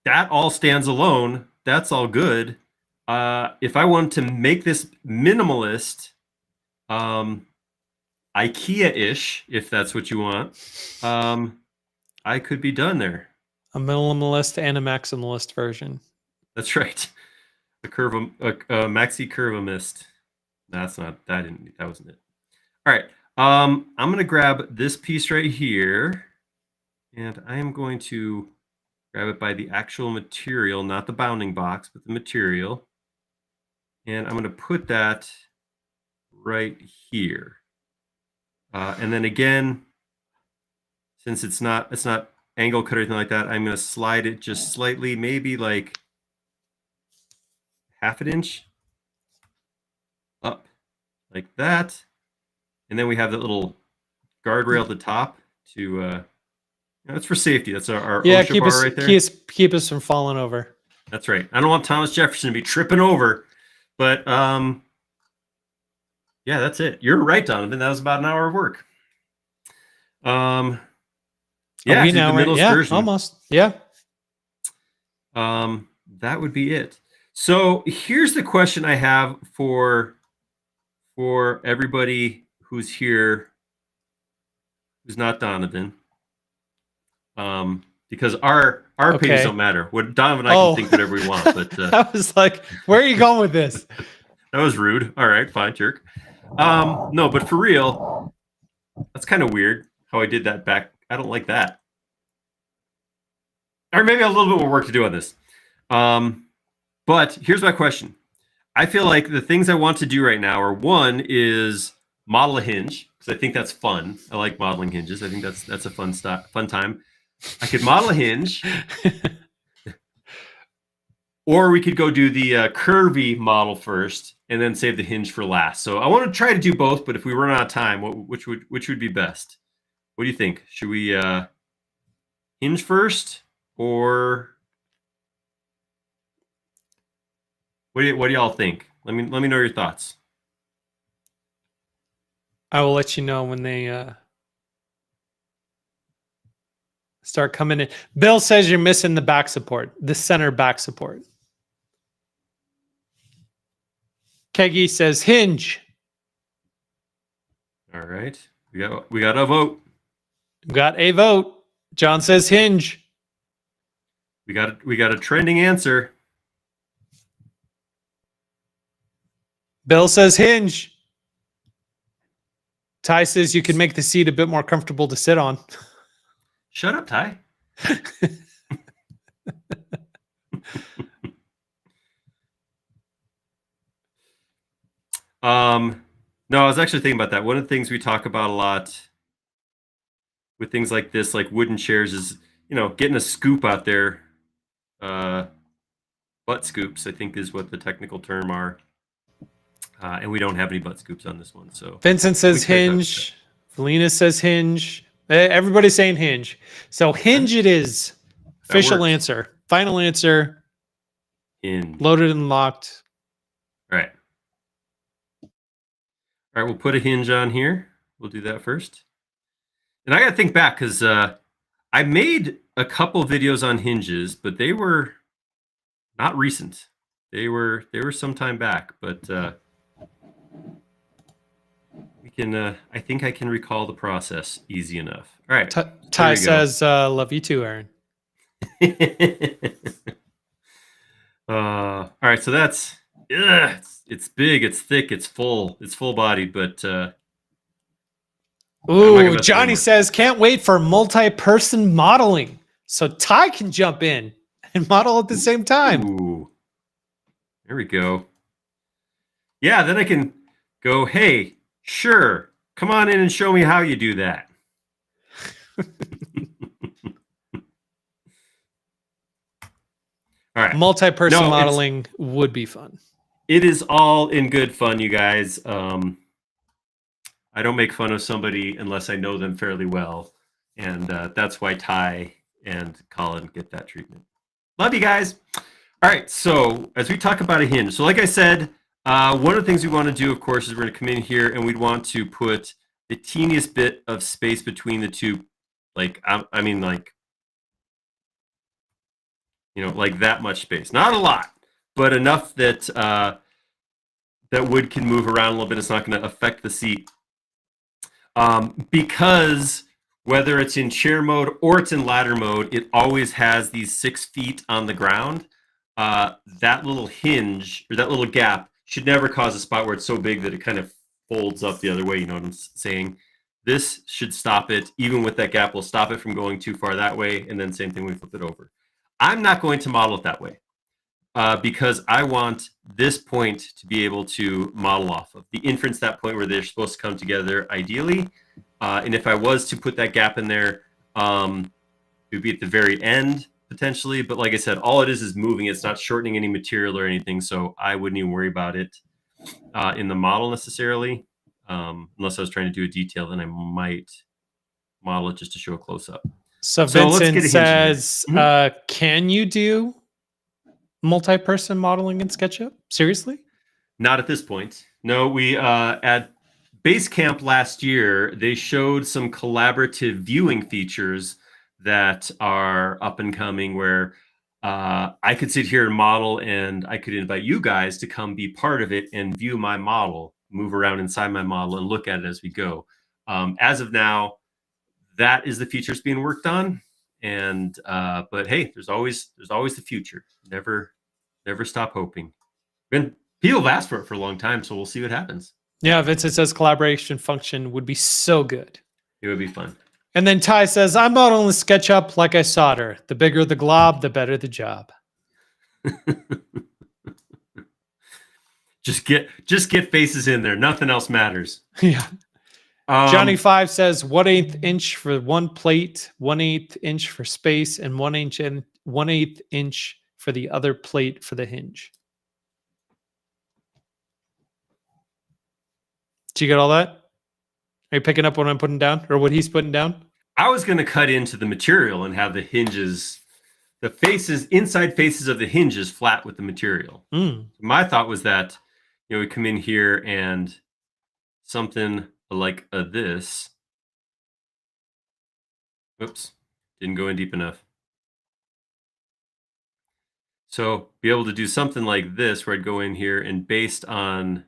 that all stands alone. That's all good. If I wanted to make this minimalist, IKEA-ish, if that's what you want, I could be done there. A minimalist and a maximalist version. That's right. A maxi curvamist. That's not, that wasn't it. All right. I'm going to grab this piece right here, and I am going to grab it by the actual material, not the bounding box, but the material. And I'm going to put that right here. And then again, since it's not angle cut or anything like that, I'm going to slide it just slightly, maybe like 1/2 inch up like that. And then we have that little guardrail at the top to, that's for safety. That's our OSHA bar right there. Keep us from falling over. That's right. I don't want Thomas Jefferson to be tripping over, but yeah, that's it. You're right, Donovan. That was about an hour of work. Yeah, the middle version. Almost. Yeah. That would be it. So here's the question I have for everybody who's here, who's not Donovan, because our opinions don't matter. What Donovan and I can think whatever we want, but I was like, where are you going with this? That was rude. All right, fine, jerk. No, but for real, that's kind of weird how I did that back. I don't like that. or maybe a little bit more work to do on this. But here's my question. I feel like the things I want to do right now are, one is model a hinge, because I think that's fun. I like modeling hinges. I think that's a fun time. I could model a hinge, or we could go do the curvy model first and then save the hinge for last. So I want to try to do both, but if we run out of time, which would be best? What do you think? Should we hinge first, or what do y'all think? Let me know your thoughts. I will let you know when they start coming in. Bill says you're missing the back support, the center back support. Keggy says hinge. All right, we got a vote. We got a vote. John says hinge. We got a trending answer. Bill says hinge. Ty says you can make the seat a bit more comfortable to sit on. Shut up, Ty. No, I was actually thinking about that. One of the things we talk about a lot with things like this, like wooden chairs, is, getting a scoop out there. Butt scoops, I think, is what the technical term are. And we don't have any butt scoops on this one. So Vincent says hinge. Felina says hinge. Everybody's saying hinge. So hinge it is. Official answer. Final answer. Hinge. Loaded and locked. All right. All right, we'll put a hinge on here. We'll do that first. And I got to think back, because I made a couple videos on hinges, but they were not recent. They were some time back, but we can. I think I can recall the process easy enough. All right. Ty says, "Love you too, Aaron." All right, so that's it's big, it's thick, it's full bodied, but ooh, Johnny says can't wait for multi-person modeling, so Ty can jump in and model at the same time. Ooh, there we go. Yeah, then I can go, hey, sure, come on in and show me how you do that. All right. Multi-person modeling would be fun. It is all in good fun, you guys. I don't make fun of somebody unless I know them fairly well. And that's why Ty and Colin get that treatment. Love you guys. All right, so as we talk about a hinge, so like I said, one of the things we want to do, of course, is we're going to come in here and we'd want to put the teeniest bit of space between the two. Like, I mean, like that much space. Not a lot, but enough that that wood can move around a little bit. It's not going to affect the seat. Because whether it's in chair mode or it's in ladder mode, it always has these 6 feet on the ground. That little hinge, or that little gap, should never cause a spot where it's so big that it kind of folds up the other way. You know what I'm saying? This should stop it. Even with that gap, will stop it from going too far that way. And then same thing, we flip it over. I'm not going to model it that way because I want this point to be able to model off of. The inference, that point where they're supposed to come together ideally. And if I was to put that gap in there, it would be at the very end potentially. But like I said, all it is moving. It's not shortening any material or anything. So I wouldn't even worry about it in the model necessarily. Unless I was trying to do a detail, then I might model it just to show a close-up. So Vincent says, can you do multi-person modeling in SketchUp? Seriously? Not at this point. No, we at Basecamp last year, they showed some collaborative viewing features that are up and coming where I could sit here and model, and I could invite you guys to come be part of it and view my model, move around inside my model and look at it as we go. As of now, that is the features being worked on. And but hey, there's always the future. Never stop hoping. And people have asked for it for a long time, so we'll see what happens. Yeah, Vincent says collaboration function would be so good. It would be fun. And then Ty says, I'm not only SketchUp like I solder. The bigger the glob, the better the job. Just get faces in there. Nothing else matters. Yeah. Johnny 5 says 1/8 inch for one plate, 1/8 inch for space, and 1/8 inch for the other plate for the hinge. Did you get all that? Are you picking up what I'm putting down or what he's putting down? I was going to cut into the material and have the hinges, the faces, inside faces of the hinges flat with the material. My thought was that, we come in here and something like this. Oops, didn't go in deep enough. So be able to do something like this where I'd go in here and based on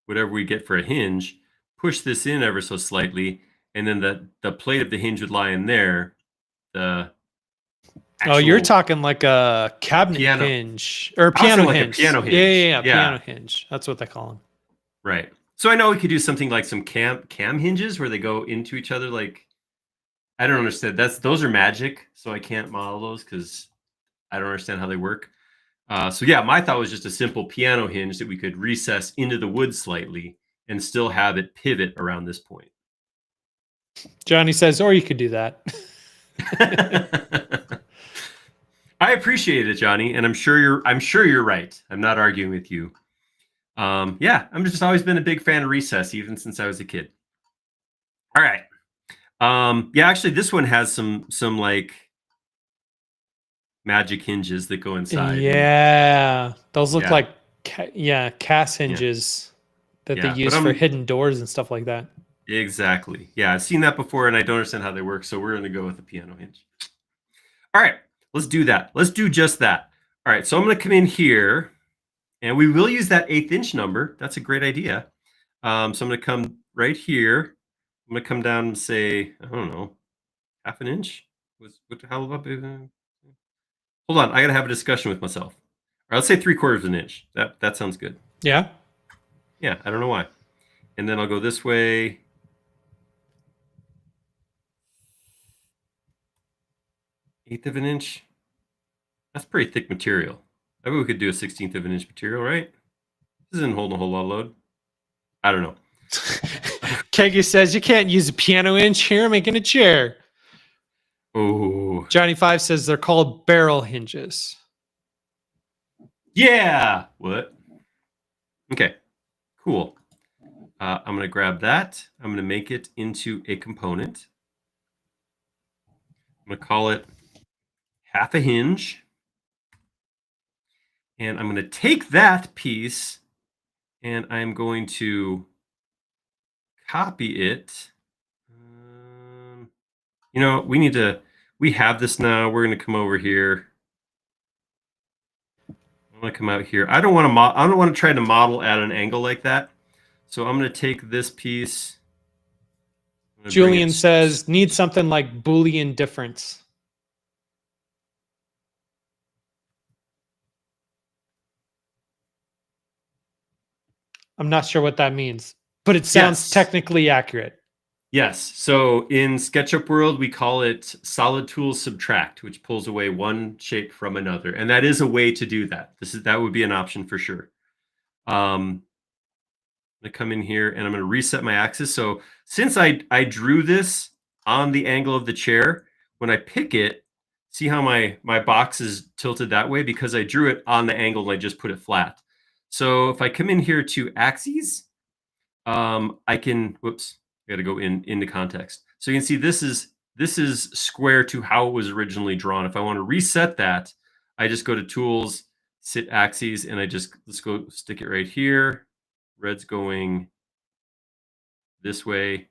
whatever we get for a hinge, push this in ever so slightly, and then the plate of the hinge would lie in there. Oh, you're talking like a cabinet hinge or piano hinge. Piano hinge. Yeah, piano hinge. That's what they call them. Right. So I know we could do something like some cam hinges where they go into each other. Like, I don't understand. Those are magic, so I can't model those because I don't understand how they work. So yeah, my thought was just a simple piano hinge that we could recess into the wood slightly and still have it pivot around this point. Johnny says, or you could do that. I appreciate it, Johnny, and I'm sure you're right. I'm not arguing with you. Yeah, I'm just always been a big fan of recess, even since I was a kid. All right. Yeah, actually, this one has some like magic hinges that go inside. Yeah, those look like cast hinges that they use for hidden doors and stuff like that. Exactly. Yeah, I've seen that before, and I don't understand how they work, so we're going to go with the piano hinge. All right, let's do that. Let's do just that. All right, so I'm going to come in here, and we will use that 1/8 inch number. That's a great idea. So I'm going to come right here. I'm going to come down and say, I don't know, 1/2 inch? How about... Hold on, I got to have a discussion with myself. All right, let's say 3/4 inch. That sounds good. Yeah? Yeah, I don't know why. And then I'll go this way. 1/8 inch. That's pretty thick material. Maybe we could do a 1/16 inch material, right? This isn't holding a whole lot of load. I don't know. Keggy says you can't use a piano hinge here. I'm making a chair. Oh. Johnny 5 says they're called barrel hinges. Yeah. What? Okay. Cool. I'm going to grab that. I'm going to make it into a component. I'm going to call it 1/2 hinge. And I'm going to take that piece and I'm going to copy it. We have this now. We're going to come over here. I'm going to come out here. I don't want to try to model at an angle like that. So I'm going to take this piece. Julian says, need something like Boolean difference. I'm not sure what that means, but it sounds technically accurate. Yes. So in SketchUp world, we call it solid tools subtract, which pulls away one shape from another. And that is a way to do that. That would be an option for sure. I'm going to come in here and I'm going to reset my axis. So since I drew this on the angle of the chair, when I pick it, see how my box is tilted that way? Because I drew it on the angle and I just put it flat. So if I come in here to axes, I can, whoops, I got to go into context. So you can see this is square to how it was originally drawn. If I want to reset that, I just go to tools, sit axes, and let's go stick it right here. Red's going this way.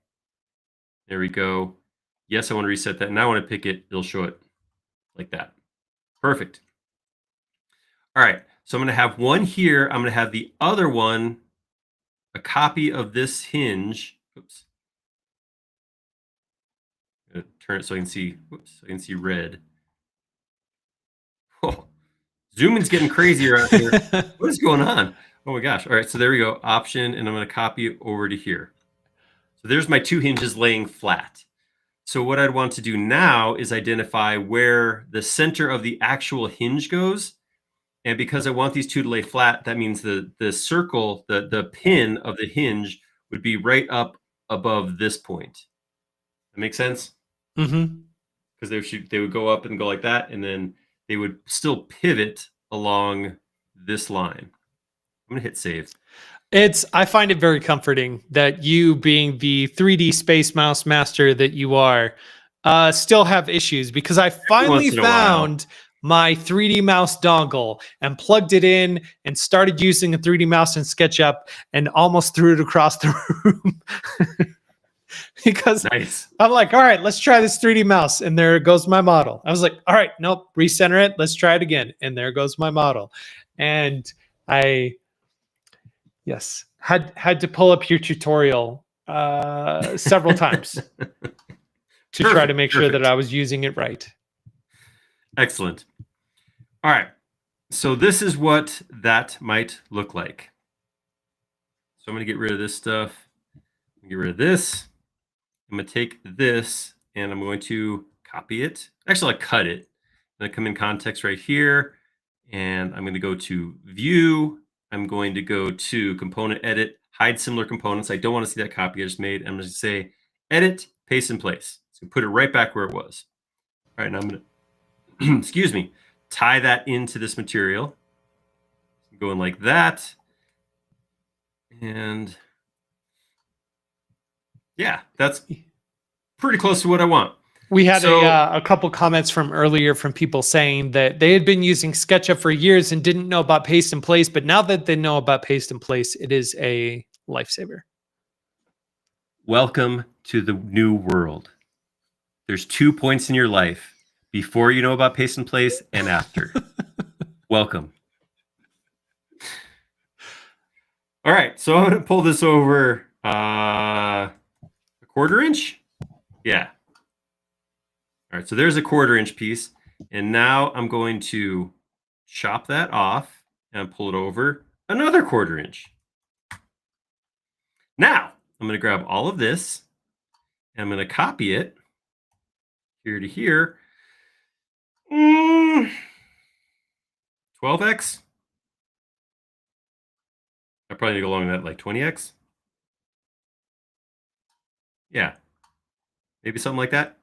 There we go. Yes, I want to reset that. Now when I pick it, it'll show it like that. Perfect. All right. So I'm going to have one here. I'm going to have the other one, a copy of this hinge. Oops. I'm going to turn it so I can see. Whoops. I can see red. Oh, zooming's getting crazier out here. What is going on? Oh my gosh. All right. So there we go. Option. And I'm going to copy it over to here. So there's my two hinges laying flat. So what I'd want to do now is identify where the center of the actual hinge goes. And because I want these two to lay flat, that means the circle, the pin of the hinge would be right up above this point. That makes sense? Mm-hmm. Because they would go up and go like that, and then they would still pivot along this line. I'm gonna hit save. I find it very comforting that you, being the 3D Space Mouse master that you are, still have issues, because I finally once in a while. found my 3D mouse dongle and plugged it in and started using a 3D mouse in SketchUp and almost threw it across the room. Because Nice. I'm like, all right, let's try this 3D mouse. And there goes my model. I was like, all right, nope, recenter it. Let's try it again. And there goes my model. And yes, had to pull up your tutorial several times to try to make sure that I was using it right. Excellent. All right. So this is what that might look like. So I'm going to get rid of this stuff. Get rid of this. I'm going to take this and I'm going to copy it. Actually, I'll cut it. I'm going to come in context right here. And I'm going to go to view. I'm going to go to component edit, hide similar components. I don't want to see that copy I just made. I'm going to say edit, paste in place. So put it right back where it was. All right, now I'm going to, excuse me, tie that into this material. Going like that. And yeah, that's pretty close to what I want. We had a couple comments from earlier from people saying that they had been using SketchUp for years and didn't know about paste in place, but now that they know about paste in place, it is a lifesaver. Welcome to the new world. There's 2 points in your life: before you know about paste in place and after. Welcome. All right, so I'm going to pull this over a 1/4 inch. Yeah. All right, so there's a 1/4 inch piece. And now I'm going to chop that off and pull it over another 1/4 inch. Now I'm going to grab all of this and I'm going to copy it here to here. 12x. I probably need to go along that like 20x. Yeah, maybe something like that.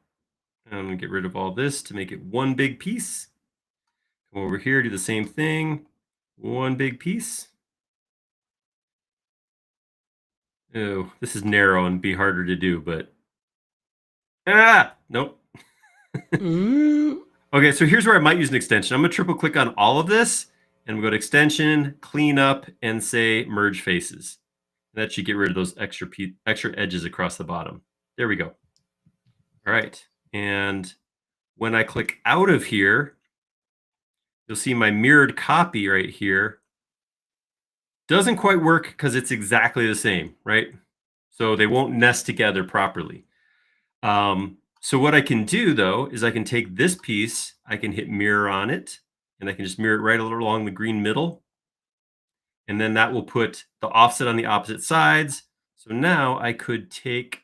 I'm going to get rid of all this to make it one big piece. Come over here, do the same thing. One big piece. Oh, this is narrow and be harder to do, but nope. Okay, so here's where I might use an extension. I'm going to triple click on all of this and we'll go to extension, clean up, and say merge faces. That should get rid of those extra edges across the bottom. There we go. All right. And when I click out of here, you'll see my mirrored copy right here. Doesn't quite work because it's exactly the same, right? So they won't nest together properly. So what I can do, though, is I can take this piece, I can hit mirror on it, and I can just mirror it right along the green middle. And then that will put the offset on the opposite sides. So now I could take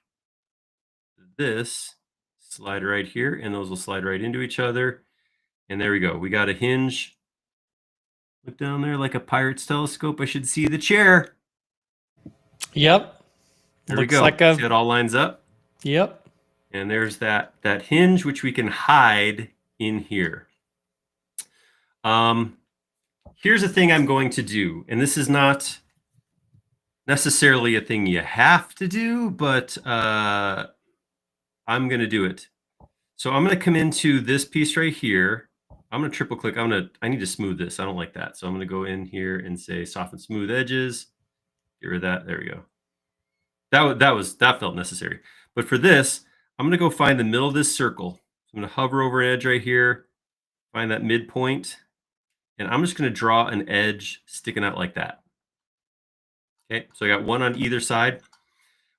this, slide right here, and those will slide right into each other. And there we go. We got a hinge. Look down there like a pirate's telescope. I should see the chair. Yep. There we go. See how it all lines up? Yep. And there's that hinge, which we can hide in here. Here's a thing I'm going to do, and this is not necessarily a thing you have to do, but I'm going to do it. So I'm going to come into this piece right here. I'm going to triple click. I need to smooth this. I don't like that. So I'm going to go in here and say soften smooth edges. Get rid of that. There we go. That felt necessary. But for this, I'm going to go find the middle of this circle. So I'm going to hover over an edge right here, find that midpoint, and I'm just going to draw an edge sticking out like that. Okay, so I got one on either side.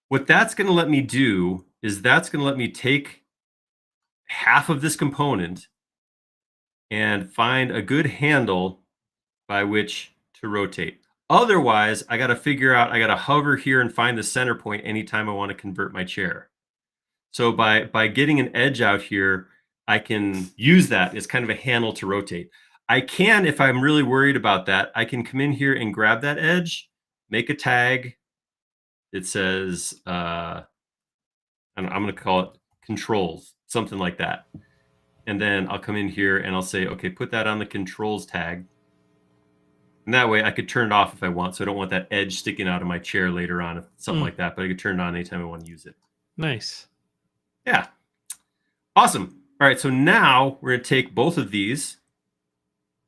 What that's going to let me do is that's going to let me take half of this component and find a good handle by which to rotate. Otherwise, I got to hover here and find the center point anytime I want to convert my chair. So by getting an edge out here, I can use that as kind of a handle to rotate. I can, if I'm really worried about that, I can come in here and grab that edge, make a tag. It says, I'm going to call it controls, something like that. And then I'll come in here and I'll say, okay, put that on the controls tag. And that way I could turn it off if I want. So I don't want that edge sticking out of my chair later on, something like that. But I could turn it on anytime I want to use it. Nice. Yeah. Awesome. All right. So now we're going to take both of these.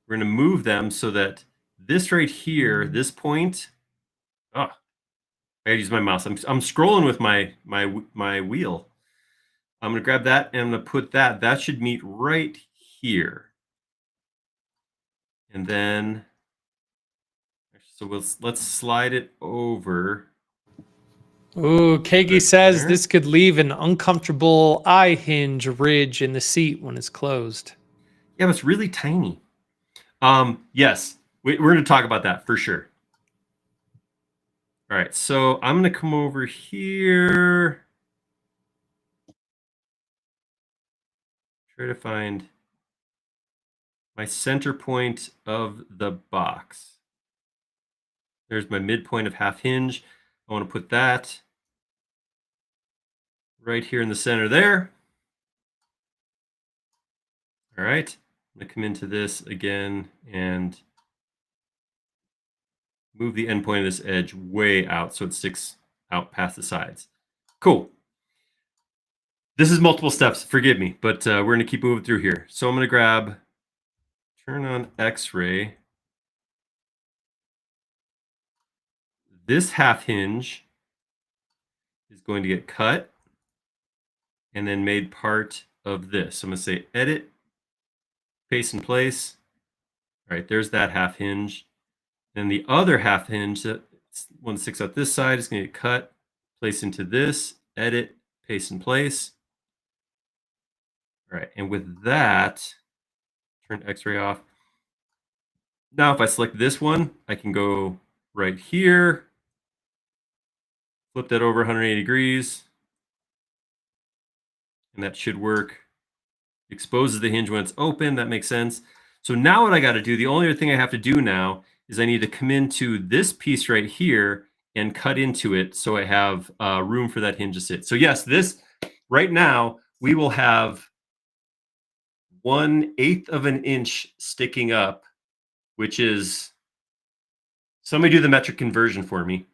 We're going to move them so that this right here, this point. Oh, I gotta use my mouse. I'm scrolling with my wheel. I'm going to grab that and I'm going to put that. That should meet right here. And then, so let's slide it over. Ooh, Kagi says this could leave an uncomfortable eye hinge ridge in the seat when it's closed. Yeah, but it's really tiny. Yes, we're going to talk about that for sure. All right, so I'm going to come over here. Try to find my center point of the box. There's my midpoint of half hinge. I want to put that right here in the center there. All right, I'm going to come into this again and move the end point of this edge way out so it sticks out past the sides. Cool. This is multiple steps, forgive me, but we're going to keep moving through here. So I'm going to turn on X-ray. This half hinge is going to get cut and then made part of this. So I'm going to say edit, paste in place. All right, there's that half hinge. And the other half hinge, that one that sticks out this side, is going to get cut, place into this, edit, paste in place. All right, and with that, turn X-ray off. Now, if I select this one, I can go right here, flip that over 180 degrees, and that should work. Exposes the hinge when it's open. That makes sense. So now what I got to do, the only other thing I have to do now is I need to come into this piece right here and cut into it so I have room for that hinge to sit. So yes, this right now, we will have 1/8 of an inch sticking up, which is, somebody do the metric conversion for me.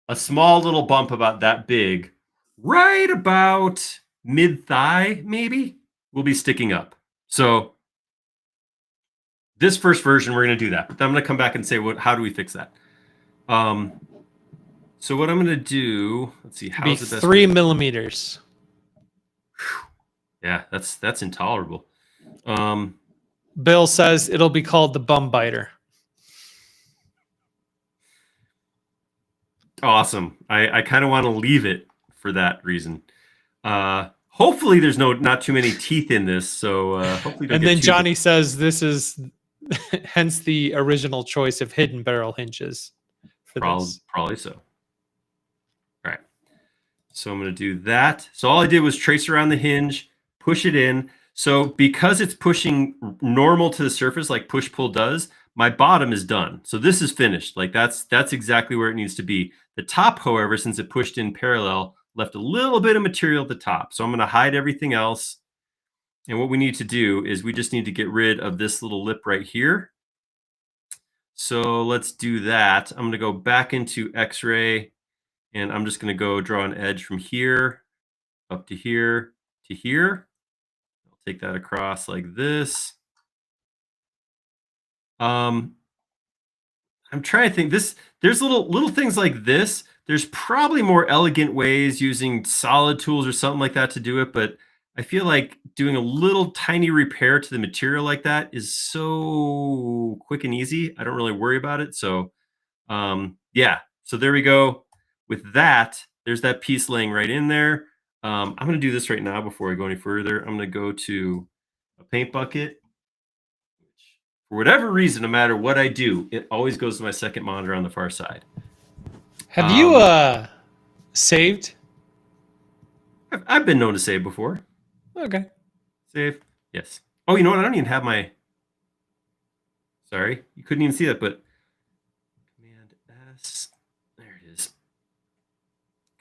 A small little bump about that big, right about mid-thigh maybe, will be sticking up. So this first version, we're going to do that. But I'm going to come back and say, how do we fix that? So what I'm going to do, let's see, how's the best 3 millimeters. Yeah, that's intolerable. Bill says it'll be called the bum biter. Awesome. I kind of want to leave it for that reason. Hopefully there's not too many teeth in this, so hopefully. And then Johnny says this is hence the original choice of hidden barrel hinges. Probably so. All right. So I'm going to do that. So all I did was trace around the hinge, push it in. So because it's pushing normal to the surface like push-pull does, my bottom is done. So this is finished. Like that's exactly where it needs to be. The top, however, since it pushed in parallel, left a little bit of material at the top. So I'm going to hide everything else. And what we need to do is we just need to get rid of this little lip right here. So let's do that. I'm going to go back into X-ray, and I'm just going to go draw an edge from here up to here to here. I'll take that across like this. I'm trying to think. There's little things like this. There's probably more elegant ways using solid tools or something like that to do it, but I feel like doing a little tiny repair to the material like that is so quick and easy. I don't really worry about it. So yeah, so there we go. With that, there's that piece laying right in there. I'm going to do this right now before I go any further. I'm going to go to a paint bucket. For whatever reason, no matter what I do, it always goes to my second monitor on the far side. Have you saved? I've been known to save before. Okay. Save. Yes. Oh, you know what? I don't even have my. Sorry, you couldn't even see that, but Command S. There it is.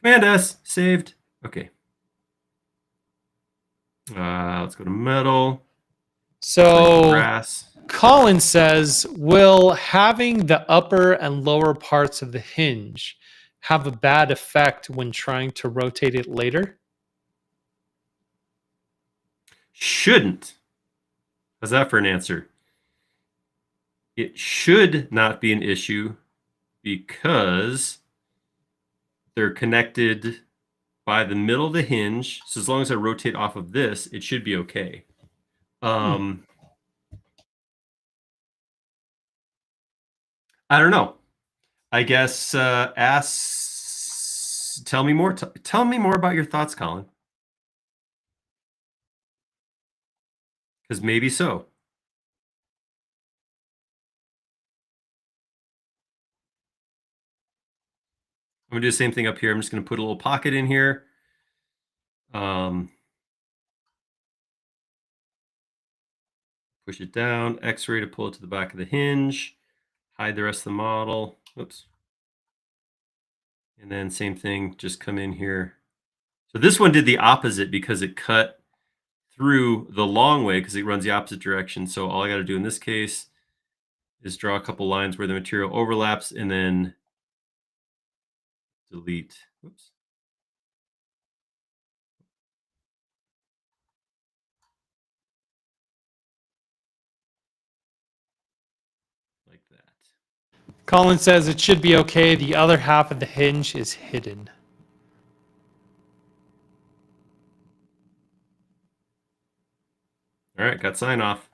Command S. Saved. Okay. Let's go to metal. So Grass. Colin says, will having the upper and lower parts of the hinge have a bad effect when trying to rotate it later? Shouldn't. How's that for an answer? It should not be an issue because they're connected by the middle of the hinge. So as long as I rotate off of this, it should be okay. I don't know. I guess tell me more. Tell me more about your thoughts, Colin. Because maybe so. I'm gonna do the same thing up here. I'm just gonna put a little pocket in here. Push it down, X-ray to pull it to the back of the hinge, hide the rest of the model. Oops. And then same thing, just come in here. So this one did the opposite because it cut through the long way because it runs the opposite direction. So all I got to do in this case is draw a couple lines where the material overlaps and then delete. Oops. Like that. Colin says it should be okay. The other half of the hinge is hidden. All right, got sign off.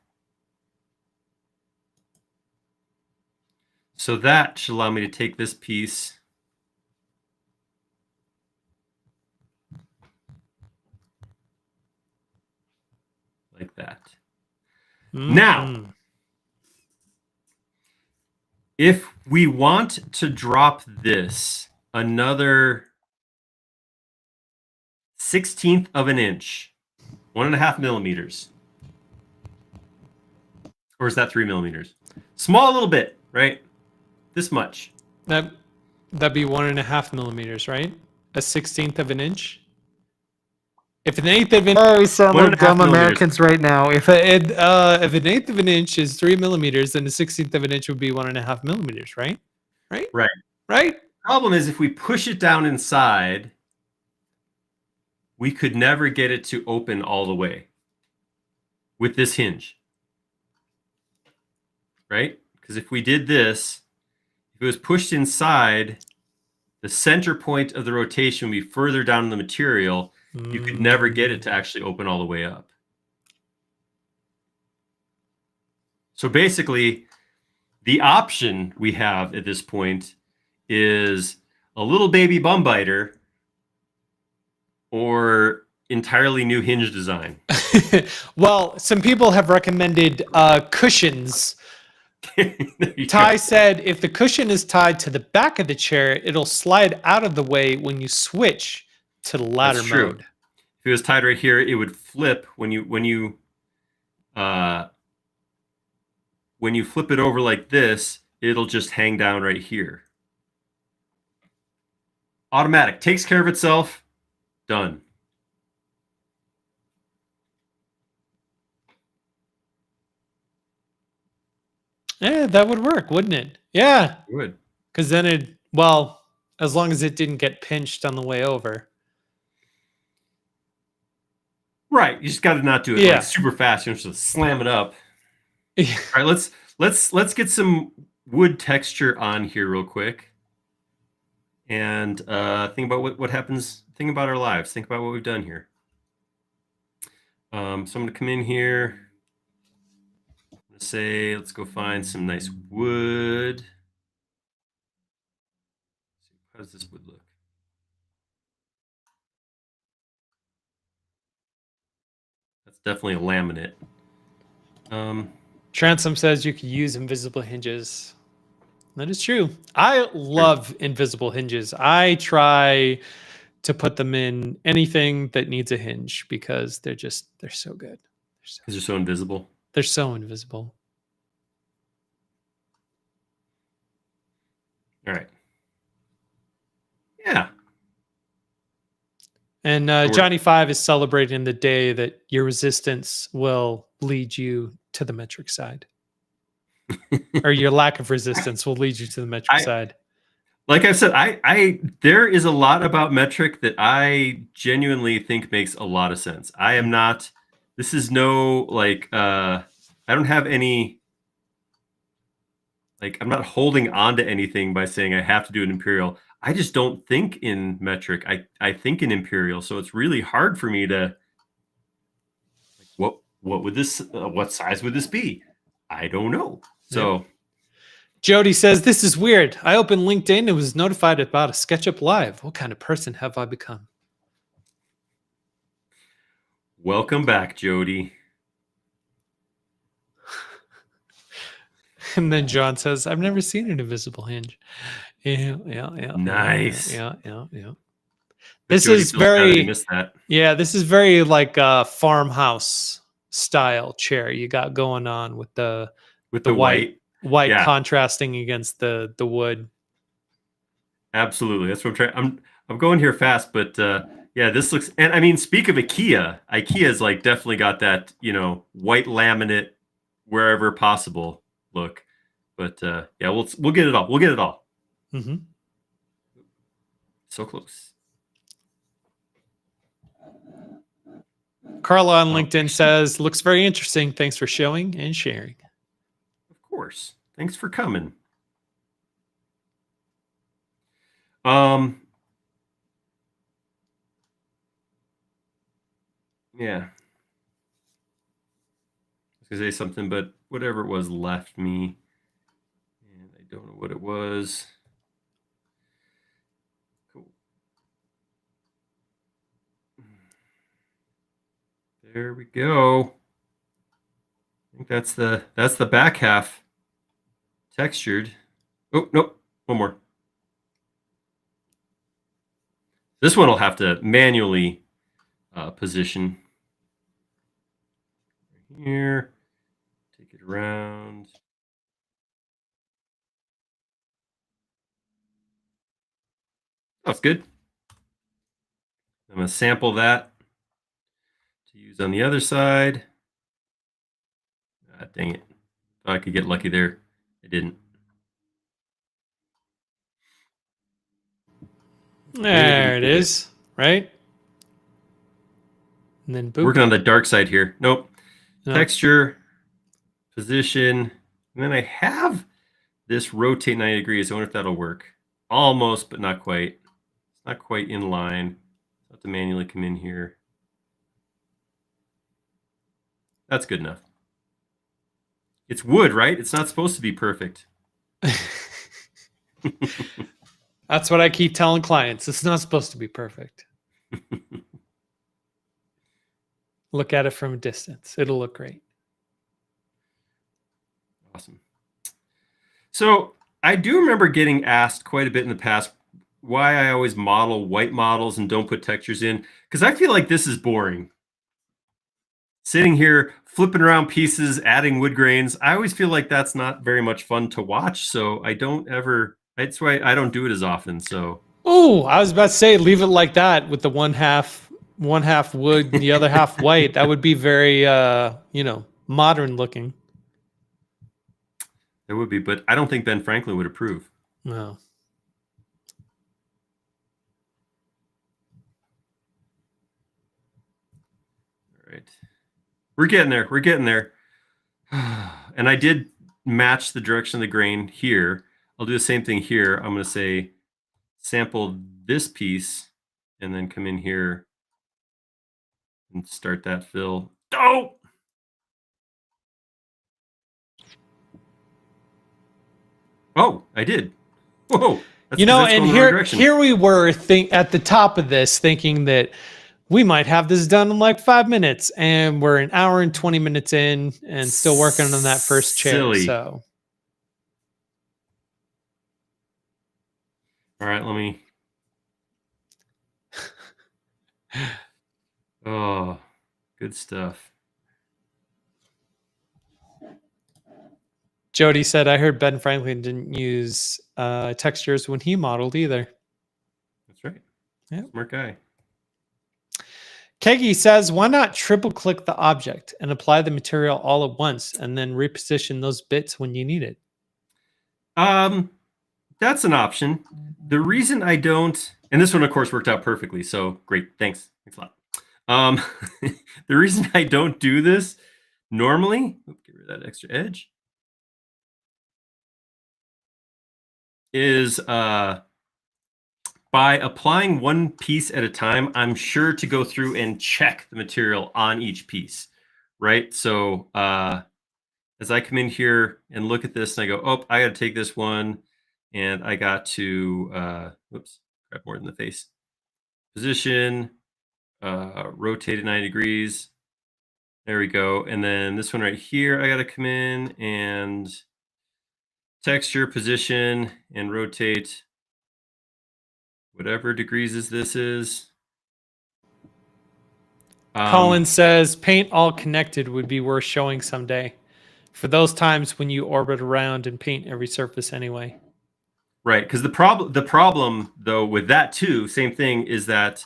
So that should allow me to take this piece like that. Now, if we want to drop this another 1/16 of an inch, 1.5 millimeters, or is that 3 millimeters? Small little bit, right? This much. That'd be 1.5 millimeters, right? A 1/16 of an inch. If an eighth of an inch, we sound like dumb Americans right now. If an eighth of an inch is 3 millimeters, then a 1/16 of an inch would be 1.5 millimeters, right? Right. Right. Right. Problem is, if we push it down inside, we could never get it to open all the way with this hinge. Right? Because if we did this, if it was pushed inside, the center point of the rotation would be further down in the material. You could never get it to actually open all the way up. So basically, the option we have at this point is a little baby bum biter or entirely new hinge design. Well, some people have recommended cushions. Ty said if the cushion is tied to the back of the chair, it'll slide out of the way when you switch to the ladder mode. If it was tied right here, it would flip when you flip it over like this, it'll just hang down right here. Automatic, takes care of itself. Done. Yeah, that would work, wouldn't it? Yeah. It would. Because then well, as long as it didn't get pinched on the way over. Right. You just got to not do it like super fast. You just slam it up. All right, let's get some wood texture on here real quick. And think about what happens. Think about our lives. Think about what we've done here. So I'm going to come in here. I'm going to say, let's go find some nice wood. How does this wood look? That's definitely a laminate. Transom says you could use invisible hinges. That is true. I love invisible hinges. I try to put them in anything that needs a hinge because they're so good. Because they're so invisible. They're so invisible. All right. Yeah. And Johnny 5 is celebrating the day that your resistance will lead you to the metric side. Or your lack of resistance will lead you to the metric side. Like I said, I there is a lot about metric that I genuinely think makes a lot of sense. I am not, this is no, like, I don't have any, like, I'm not holding on to anything by saying I have to do an imperial. I just don't think in metric. I think in imperial. So it's really hard for me to, like, what would this, what size would this be? I don't know. So. Yep. Jody says, this is weird. I opened LinkedIn and was notified about a SketchUp Live. What kind of person have I become? Welcome back, Jody. And then John says, I've never seen an invisible hinge. Yeah. Nice. Yeah. This is very, this is very like a farmhouse style chair you got going on with the white contrasting against the wood. Absolutely. That's what I'm trying. I'm going here fast, but yeah, this looks, and I mean, speak of IKEA's like definitely got that, you know, white laminate wherever possible look. But yeah, we'll get it all. We'll get it all. Mm-hmm. So close. Carla on LinkedIn says, looks very interesting. Thanks for showing and sharing. Of course. Thanks for coming. Yeah. I was gonna say something, but whatever it was left me. And I don't know what it was. Cool. There we go. I think that's the back half textured. Oh, nope. One more. This one will have to manually position. Right here. Take it around. That's good. I'm going to sample that to use on the other side. Ah, dang it. Thought I could get lucky there. I didn't. There it is, right? And then boop. Working on the dark side here. Nope. Texture, position, and then I have this rotate 90 degrees. I wonder if that'll work. Almost, but not quite. It's not quite in line. I'll have to manually come in here. That's good enough. It's wood, right? It's not supposed to be perfect. That's what I keep telling clients. It's not supposed to be perfect. Look at it from a distance. It'll look great. Awesome. So I do remember getting asked quite a bit in the past why I always model white models and don't put textures in, because I feel like this is boring. Sitting here, flipping around pieces, adding wood grains. I always feel like that's not very much fun to watch. So I don't ever, that's why I don't do it as often. So. Oh, I was about to say, leave it like that with the one half wood and the other half white. That would be very, modern looking. It would be, but I don't think Ben Franklin would approve. No. All right. We're getting there. We're getting there. And I did match the direction of the grain here. I'll do the same thing here. I'm going to say sample this piece and then come in here and start that fill. Oh! Oh, I did. Whoa. And here we were at the top of this thinking that we might have this done in like 5 minutes, and we're an hour and 20 minutes in and still working on that first chair. Silly. So, all right, let me. Good stuff. Jody said, I heard Ben Franklin didn't use textures when he modeled either. That's right. Yep. Smart guy. Kegi says, why not triple click the object and apply the material all at once and then reposition those bits when you need it? That's an option. The reason I don't, and this one of course worked out perfectly, so great, thanks a lot. The reason I don't do this normally, get rid of that extra edge, is by applying one piece at a time, I'm sure to go through and check the material on each piece, right? So as I come in here and look at this and I go, oh, I got to take this one and I got to, whoops, grab more than the face. Position, rotate it 90 degrees. There we go. And then this one right here, I got to come in and texture, position, and rotate whatever degrees this is. Colin says, paint all connected would be worth showing someday for those times when you orbit around and paint every surface anyway. Right, because the problem though with that too, same thing, is that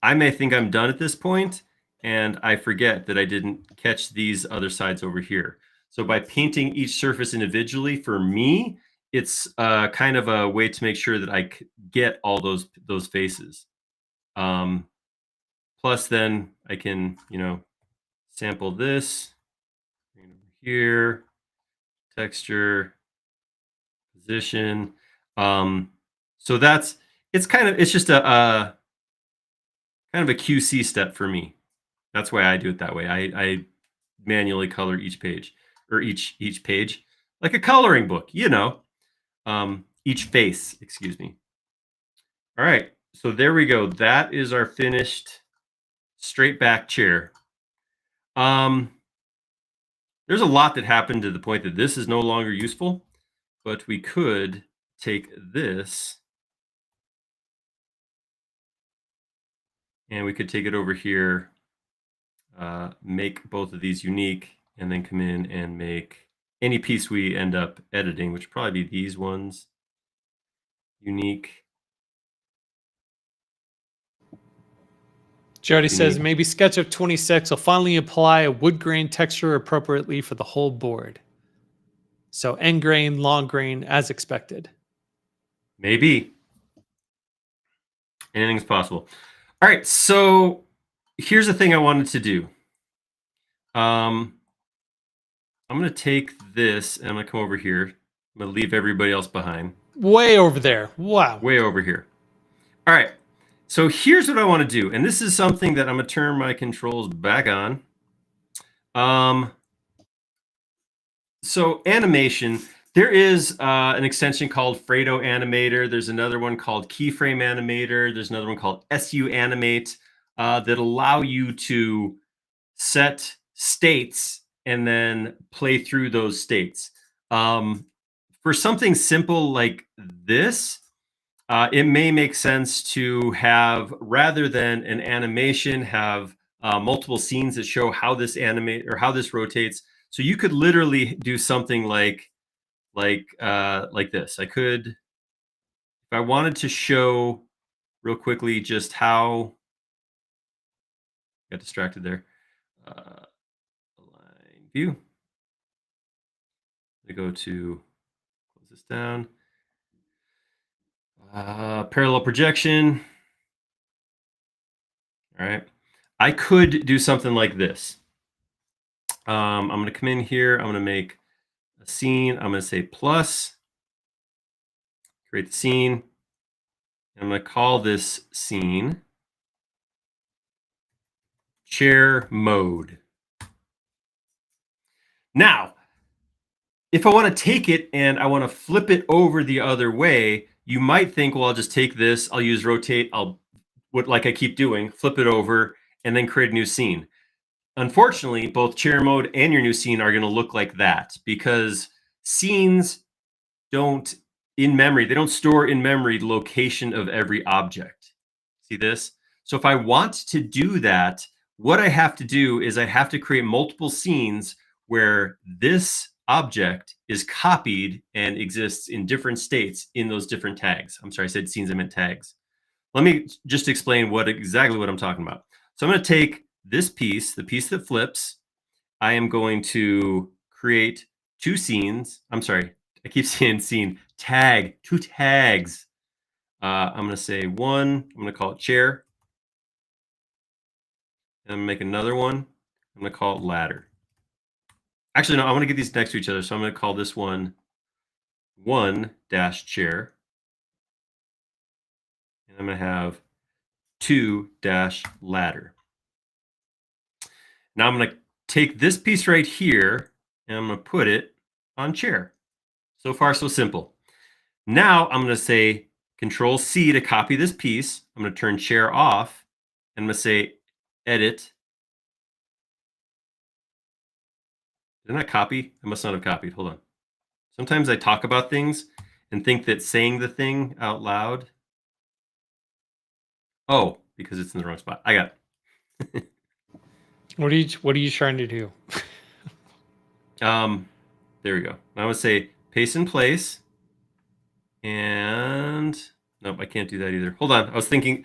I may think I'm done at this point and I forget that I didn't catch these other sides over here. So by painting each surface individually, for me, it's kind of a way to make sure that I get all those faces. Plus then I can, sample this, bring it over here, texture, position. So it's just a kind of a QC step for me. That's why I do it that way. I manually color each page, or each page, like a coloring book, each face, excuse me. All right, so there we go. That is our finished straight back chair. There's a lot that happened to the point that this is no longer useful, but we could take this and we could take it over here, make both of these unique, and then come in and make any piece we end up editing, which would probably be these ones, unique. Jody says, maybe SketchUp 26 will finally apply a wood grain texture appropriately for the whole board. So end grain, long grain, as expected. Maybe. Anything's possible. All right, so here's the thing I wanted to do. I'm going to take this and I'm going to come over here. I'm going to leave everybody else behind. Way over there. Wow. Way over here. All right. So here's what I want to do. And this is something that I'm going to turn my controls back on. So animation, there is an extension called Fredo Animator. There's another one called Keyframe Animator. There's another one called SU Animate that allow you to set states and then play through those states. For something simple like this, it may make sense to have, rather than an animation, have multiple scenes that show how this animate or how this rotates. So you could literally do something like this. I could, if I wanted to show real quickly just how, got distracted there. Align view. I go to close this down. Parallel projection. All right. I could do something like this. I'm going to come in here. I'm going to make a scene. I'm going to say plus, create the scene. I'm going to call this scene chair mode. Now, if I want to take it and I want to flip it over the other way, you might think, well, I'll just take this. I'll use rotate. Like I keep doing, flip it over and then create a new scene. Unfortunately, both chair mode and your new scene are going to look like that because scenes don't store in memory the location of every object. See this? So if I want to do that, what I have to do is I have to create multiple scenes where this object is copied and exists in different states in those different tags. I'm sorry, I said scenes, I meant tags. Let me just explain exactly what I'm talking about. So I'm going to take this piece, the piece that flips. I am going to create two scenes. I'm sorry, I keep saying scene. Tag, two tags. I'm going to say one. I'm going to call it chair. And I'm going to make another one. I'm going to call it ladder. Actually, no, I want to get these next to each other. So I'm going to call this one 1-chair. And I'm going to have 2-ladder. Now I'm going to take this piece right here and I'm going to put it on chair. So far, so simple. Now I'm going to say Control C to copy this piece. I'm going to turn chair off and I'm going to say edit. Did I not copy? I must not have copied. Hold on. Sometimes I talk about things and think that saying the thing out loud. Oh, because it's in the wrong spot. I got it. What are you trying to do? There we go. Now I'm going to say paste in place. And nope, I can't do that either. Hold on. I was thinking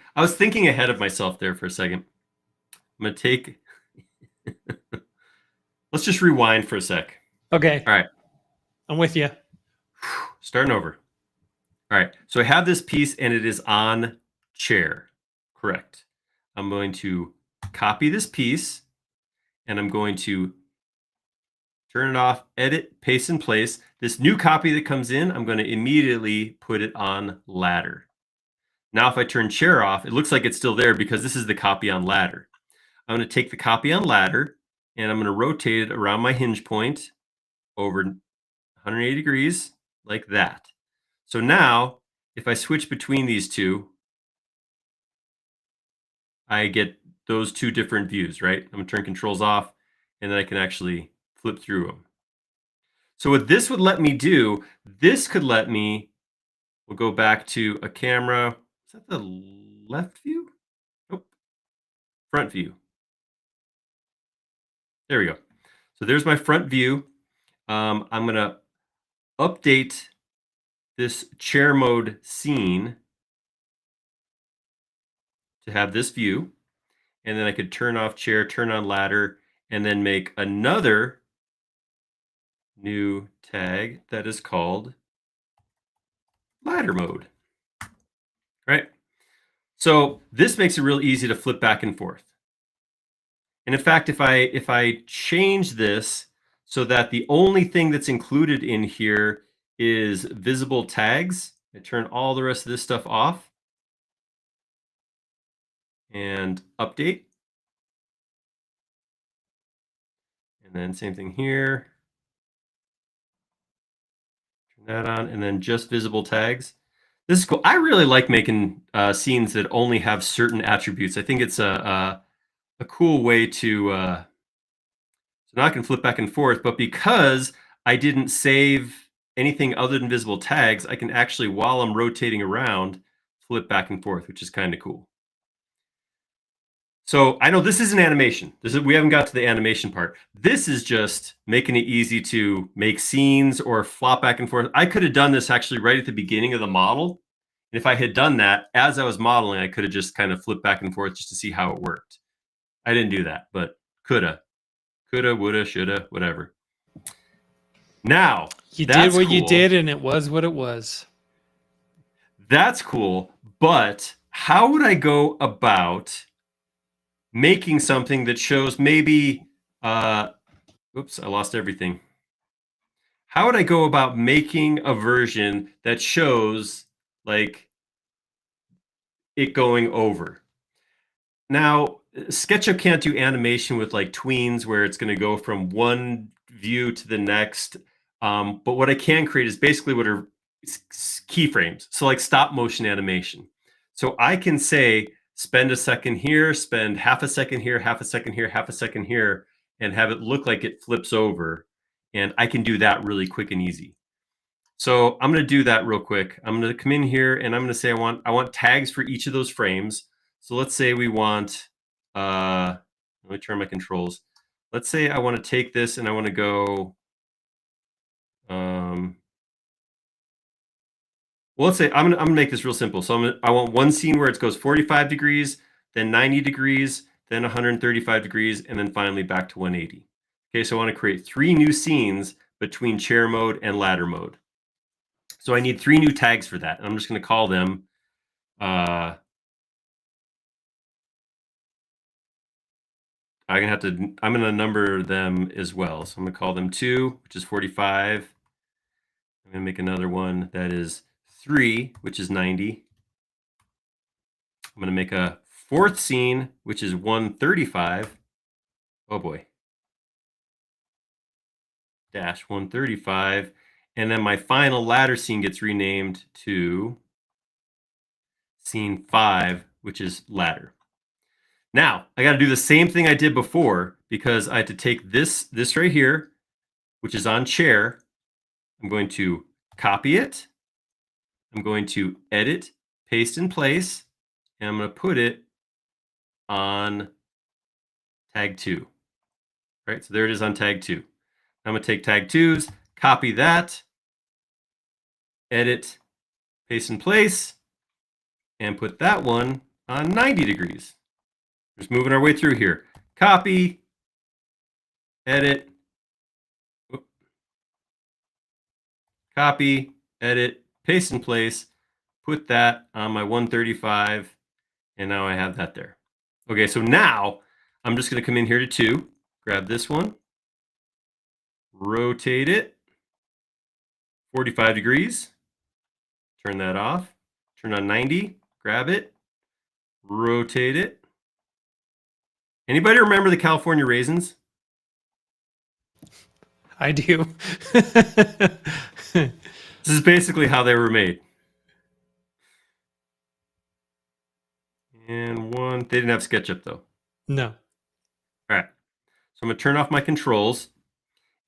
ahead of myself there for a second. I'm going to take let's just rewind for a sec. Okay. All right. I'm with you. Starting over. All right. So I have this piece and it is on chair. Correct. I'm going to copy this piece and I'm going to turn it off, edit, paste in place. This new copy that comes in, I'm going to immediately put it on ladder. Now, if I turn chair off, it looks like it's still there because this is the copy on ladder. I'm going to take the copy on ladder and I'm going to rotate it around my hinge point over 180 degrees like that. So now, if I switch between these two, I get those two different views, right? I'm going to turn controls off and then I can actually flip through them. So what this would let me do, this could let me, we'll go back to a camera. Is that the left view? Nope. Front view. There we go. So there's my front view. I'm going to update this chair mode scene to have this view. And then I could turn off chair, turn on ladder, and then make another new tag that is called ladder mode. Right? So this makes it real easy to flip back and forth. And in fact, if I change this so that the only thing that's included in here is visible tags, I turn all the rest of this stuff off and update. And then same thing here. Turn that on and then just visible tags. This is cool. I really like making scenes that only have certain attributes. I think it's a cool way to, so now I can flip back and forth, but because I didn't save anything other than visible tags, I can actually, while I'm rotating around, flip back and forth, which is kind of cool. So I know this is an animation. We haven't got to the animation part. This is just making it easy to make scenes or flop back and forth. I could have done this actually right at the beginning of the model. And if I had done that as I was modeling, I could have just kind of flipped back and forth just to see how it worked. I didn't do that, but coulda, woulda, shoulda, whatever. Now, you did what you did and it was what it was. That's cool, but how would I go about making something that shows maybe, oops, I lost everything. How would I go about making a version that shows like it going over? Now, SketchUp can't do animation with like tweens where it's going to go from one view to the next. But what I can create is basically what are keyframes. So like stop motion animation. So I can say, spend a second here, spend half a second here, half a second here, half a second here, and have it look like it flips over. And I can do that really quick and easy. So I'm going to do that real quick. I'm going to come in here and I'm going to say I want tags for each of those frames. So let's say we want Let me turn my controls. Let's say I want to take this and I want to go, well, let's say I'm gonna make this real simple. So I want one scene where it goes 45 degrees, then 90 degrees, then 135 degrees, and then finally back to 180. Okay, so I want to create 3 new scenes between chair mode and ladder mode. So I need 3 new tags for that. And I'm just going to call them I'm gonna number them as well. So I'm gonna call them 2, which is 45. I'm gonna make another one that is 3, which is 90. I'm gonna make a 4th scene, which is 135. Oh boy. Dash 135. And then my final ladder scene gets renamed to scene 5, which is ladder. Now, I got to do the same thing I did before because I had to take this right here, which is on chair. I'm going to copy it. I'm going to edit, paste in place, and I'm going to put it on tag 2. Right, so there it is on tag 2. I'm going to take tag 2's, copy that, edit, paste in place, and put that one on 90 degrees. Just moving our way through here. Copy, edit, copy, edit, paste in place, put that on my 135, and now I have that there. Okay, so now I'm just going to come in here to 2, grab this one, rotate it 45 degrees, turn that off, turn on 90, grab it, rotate it. Anybody remember the California raisins? I do. This is basically how they were made. And one, they didn't have SketchUp though. No. All right, so I'm gonna turn off my controls.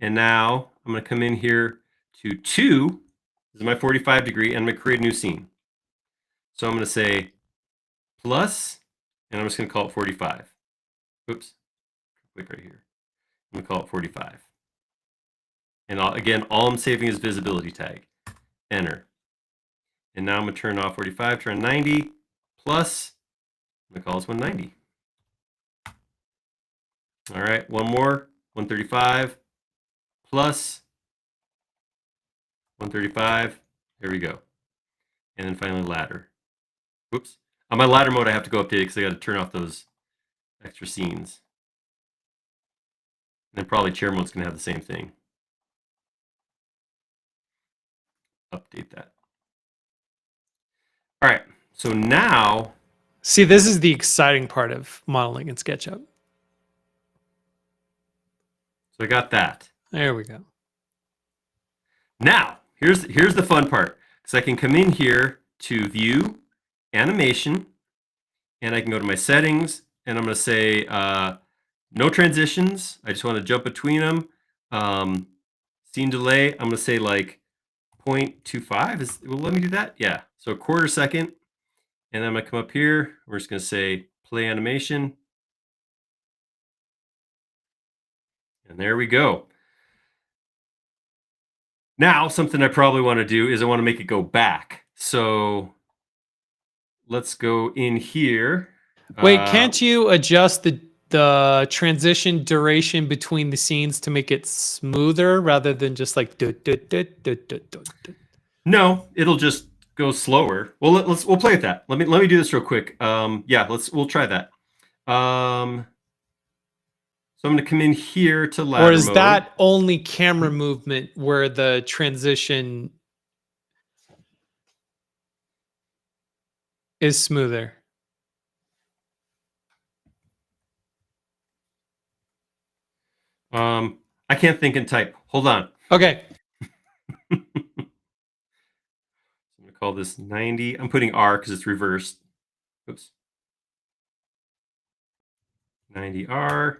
And now I'm gonna come in here to 2, this is my 45 degree, and I'm gonna create a new scene. So I'm gonna say plus, and I'm just gonna call it 45. Oops, click right here. I'm gonna call it 45. And again, all I'm saving is visibility tag. Enter. And now I'm gonna turn off 45, turn 90, plus, I'm gonna call this 190. All right, one more, 135, plus 135, there we go. And then finally ladder. Whoops. On my ladder mode, I have to go update it because I got to turn off those extra scenes. And then probably chair mode's going to have the same thing. Update that. All right, so now. See, this is the exciting part of modeling in SketchUp. So I got that. There we go. Now, here's the fun part. Because I can come in here to View, Animation, and I can go to my settings, and I'm going to say no transitions. I just want to jump between them. Scene delay, I'm going to say like 0.25. Will it let me do that? Yeah. So a quarter second. And then I'm going to come up here. We're just going to say play animation. And there we go. Now, something I probably want to do is I want to make it go back. So let's go in here. Wait, can't you adjust the transition duration between the scenes to make it smoother rather than just like No, it'll just go slower. Well, we'll play with that. Let me do this real quick. Yeah, we'll try that. So I'm going to come in here to ladder mode. Or is that only camera movement where the transition is smoother? I can't think and type. Hold on. Okay. I'm going to call this 90. I'm putting R because it's reversed. Oops. 90R.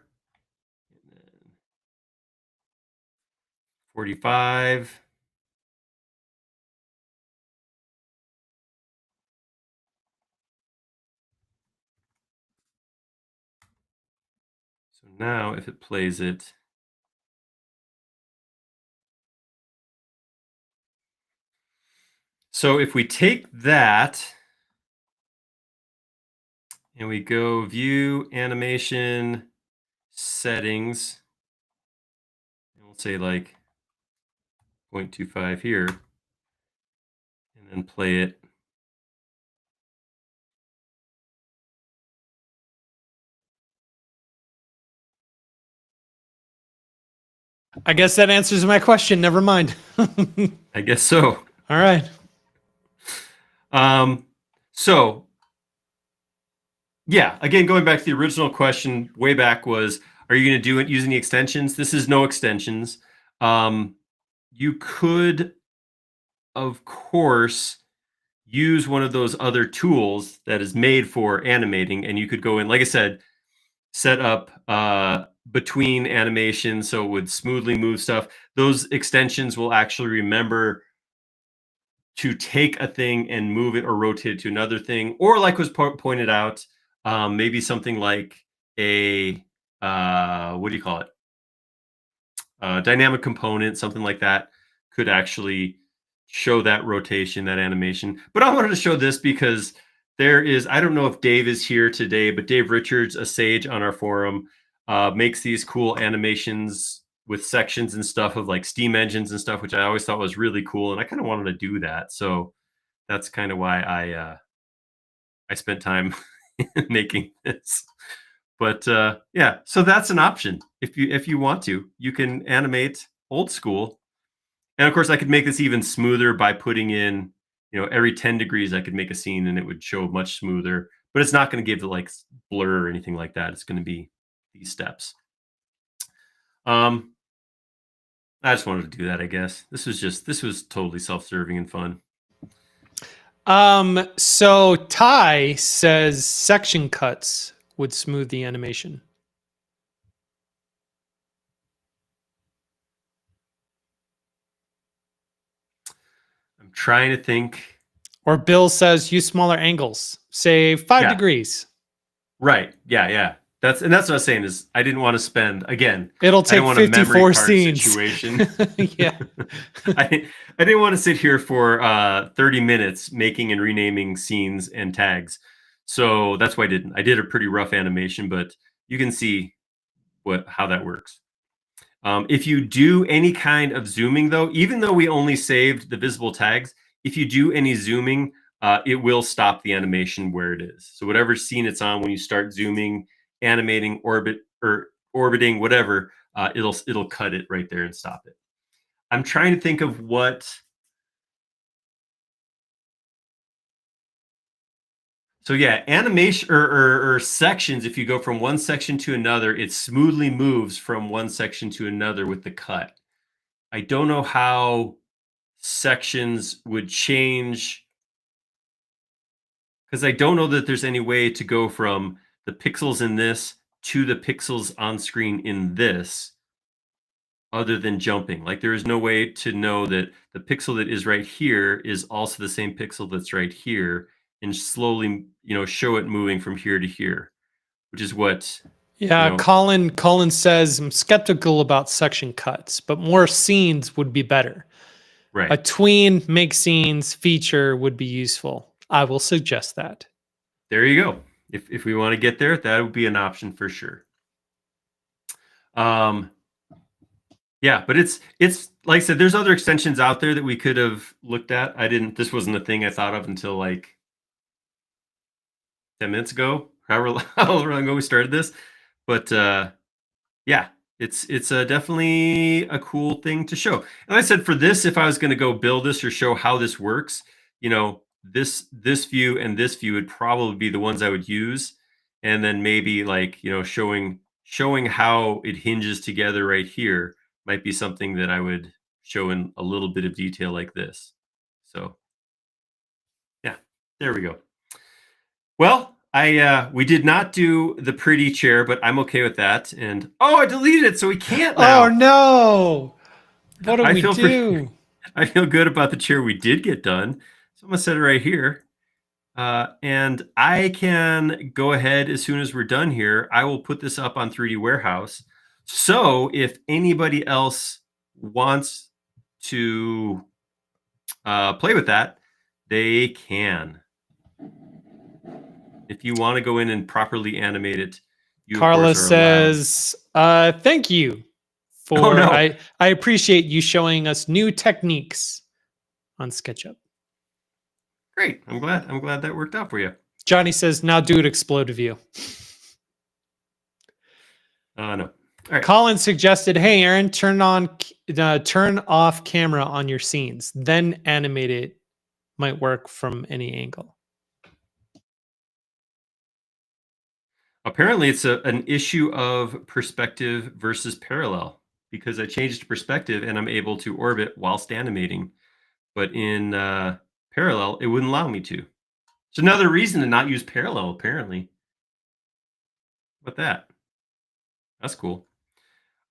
45. So now if it plays it, so if we take that and we go view animation settings, and we'll say like 0.25 here, and then play it. I guess that answers my question. Never mind. I guess so. All right. So yeah, again, going back to the original question way back was, are you going to do it using the extensions? This is no extensions. You could, of course, use one of those other tools that is made for animating, and you could go in, like I said, set up between animations so it would smoothly move stuff. Those extensions will actually remember to take a thing and move it or rotate it to another thing, or like was pointed out, maybe something like a what do you call it? Dynamic component, something like that, could actually show that rotation, that animation. But I wanted to show this because there is, I don't know if Dave is here today, but Dave Richards, a sage on our forum, makes these cool animations with sections and stuff of like steam engines and stuff, which I always thought was really cool. And I kind of wanted to do that. So that's kind of why I spent time making this. But yeah, so that's an option. If you want to, you can animate old school. And of course, I could make this even smoother by putting in, every 10 degrees, I could make a scene and it would show much smoother. But it's not going to give the like blur or anything like that. It's going to be these steps. I just wanted to do that, I guess. This was totally self-serving and fun. So Ty says section cuts would smooth the animation. I'm trying to think. Or Bill says use smaller angles, say 5 degrees. Right. Yeah. That's what I was saying is I didn't want to spend, again, it'll take 54 scenes. Situation. Yeah. I didn't want to sit here for 30 minutes making and renaming scenes and tags. So that's why I didn't. I did a pretty rough animation, but you can see how that works. If you do any kind of zooming, though, even though we only saved the visible tags, if you do any zooming, it will stop the animation where it is. So whatever scene it's on, when you start zooming, animating, orbiting, whatever, it'll cut it right there and stop it. I'm trying to think of what. So yeah, animation or sections, if you go from one section to another, it smoothly moves from one section to another with the cut. I don't know how sections would change, because I don't know that there's any way to go from the pixels in this to the pixels on screen in this other than jumping. Like there is no way to know that the pixel that is right here is also the same pixel that's right here, and slowly, show it moving from here to here, which is what. Yeah, Colin says I'm skeptical about section cuts, but more scenes would be better. Right. A tween make scenes feature would be useful. I will suggest that. There you go. If we want to get there, that would be an option for sure. Yeah, but it's like I said, there's other extensions out there that we could have looked at. This wasn't a thing I thought of until like 10 minutes ago, however long ago we started this. But yeah, it's definitely a cool thing to show. And I said for this, if I was going to go build this or show how this works, this view and this view would probably be the ones I would use. And then maybe like, showing how it hinges together right here might be something that I would show in a little bit of detail like this. So yeah, there we go. Well, we did not do the pretty chair, but I'm okay with that. And I deleted it, so we can't now. Oh no! What do we do? I feel good about the chair we did get done. So I'm gonna set it right here. And I can go ahead as soon as we're done here. I will put this up on 3D Warehouse. So if anybody else wants to play with that, they can. If you want to go in and properly animate it, you Carla of course are allowed. says, thank you for, Oh, no. I appreciate you showing us new techniques on SketchUp. Great. I'm glad that worked out for you. Johnny says, now do it explode view. No. All right. Colin suggested, hey, Aaron, turn off camera on your scenes, then animate it. Might work from any angle. Apparently, it's an issue of perspective versus parallel, because I changed to perspective and I'm able to orbit whilst animating. But in parallel, it wouldn't allow me to. It's another reason to not use parallel, apparently. What that? That's cool.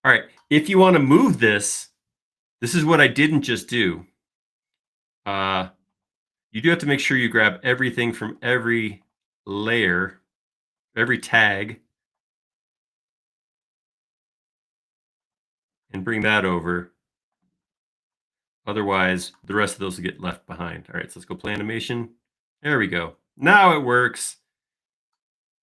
All right. If you want to move this, this is what I didn't just do. You do have to make sure you grab everything from every layer, every tag, and bring that over. Otherwise, the rest of those will get left behind. All right, so let's go play animation. There we go. Now it works.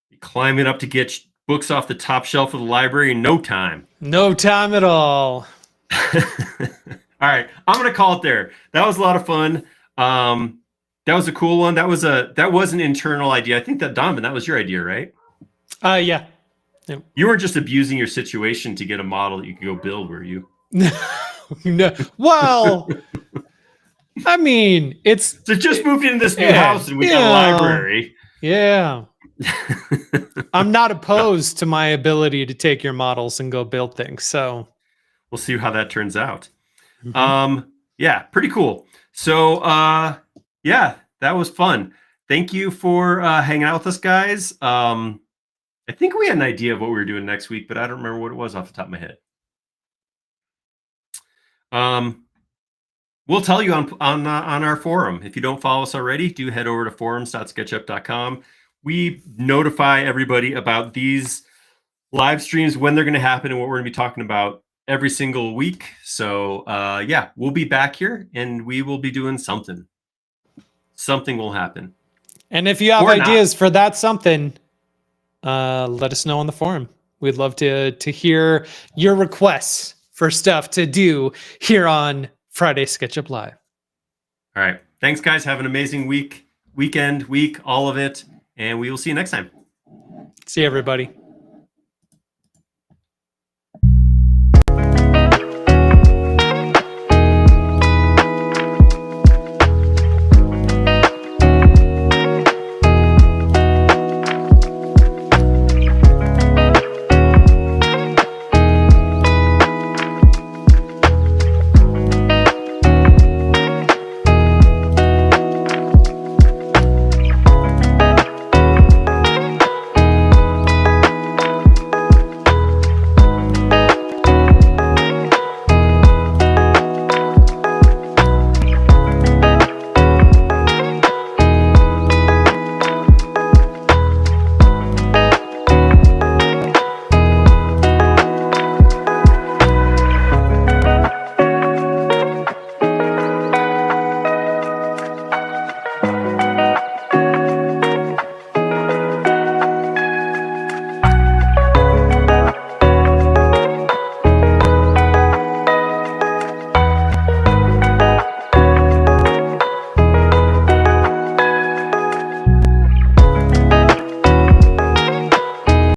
You climb it up to get books off the top shelf of the library in no time. No time at all. All right, I'm gonna call it there. That was a lot of fun. That was a cool one. That was an internal idea. I think that Donovan, that was your idea, right? Yeah. Yep. You weren't just abusing your situation to get a model that you could go build, were you? No. Well, I mean, it's so just moved into this new house and we got a library. Yeah. I'm not opposed to my ability to take your models and go build things. So we'll see how that turns out. Mm-hmm. Yeah, pretty cool. So yeah, that was fun. Thank you for hanging out with us, guys. I think we had an idea of what we were doing next week, but I don't remember what it was off the top of my head. We'll tell you on our forum. If you don't follow us already, do head over to forums.sketchup.com. We notify everybody about these live streams, when they're going to happen, and what we're going to be talking about every single week. So yeah, we'll be back here and we will be doing something. Something will happen. And if you have ideas for that something, let us know on the forum. We'd love to hear your requests for stuff to do here on Friday SketchUp Live. All right. Thanks, guys. Have an amazing week, all of it. And we will see you next time. See you, everybody.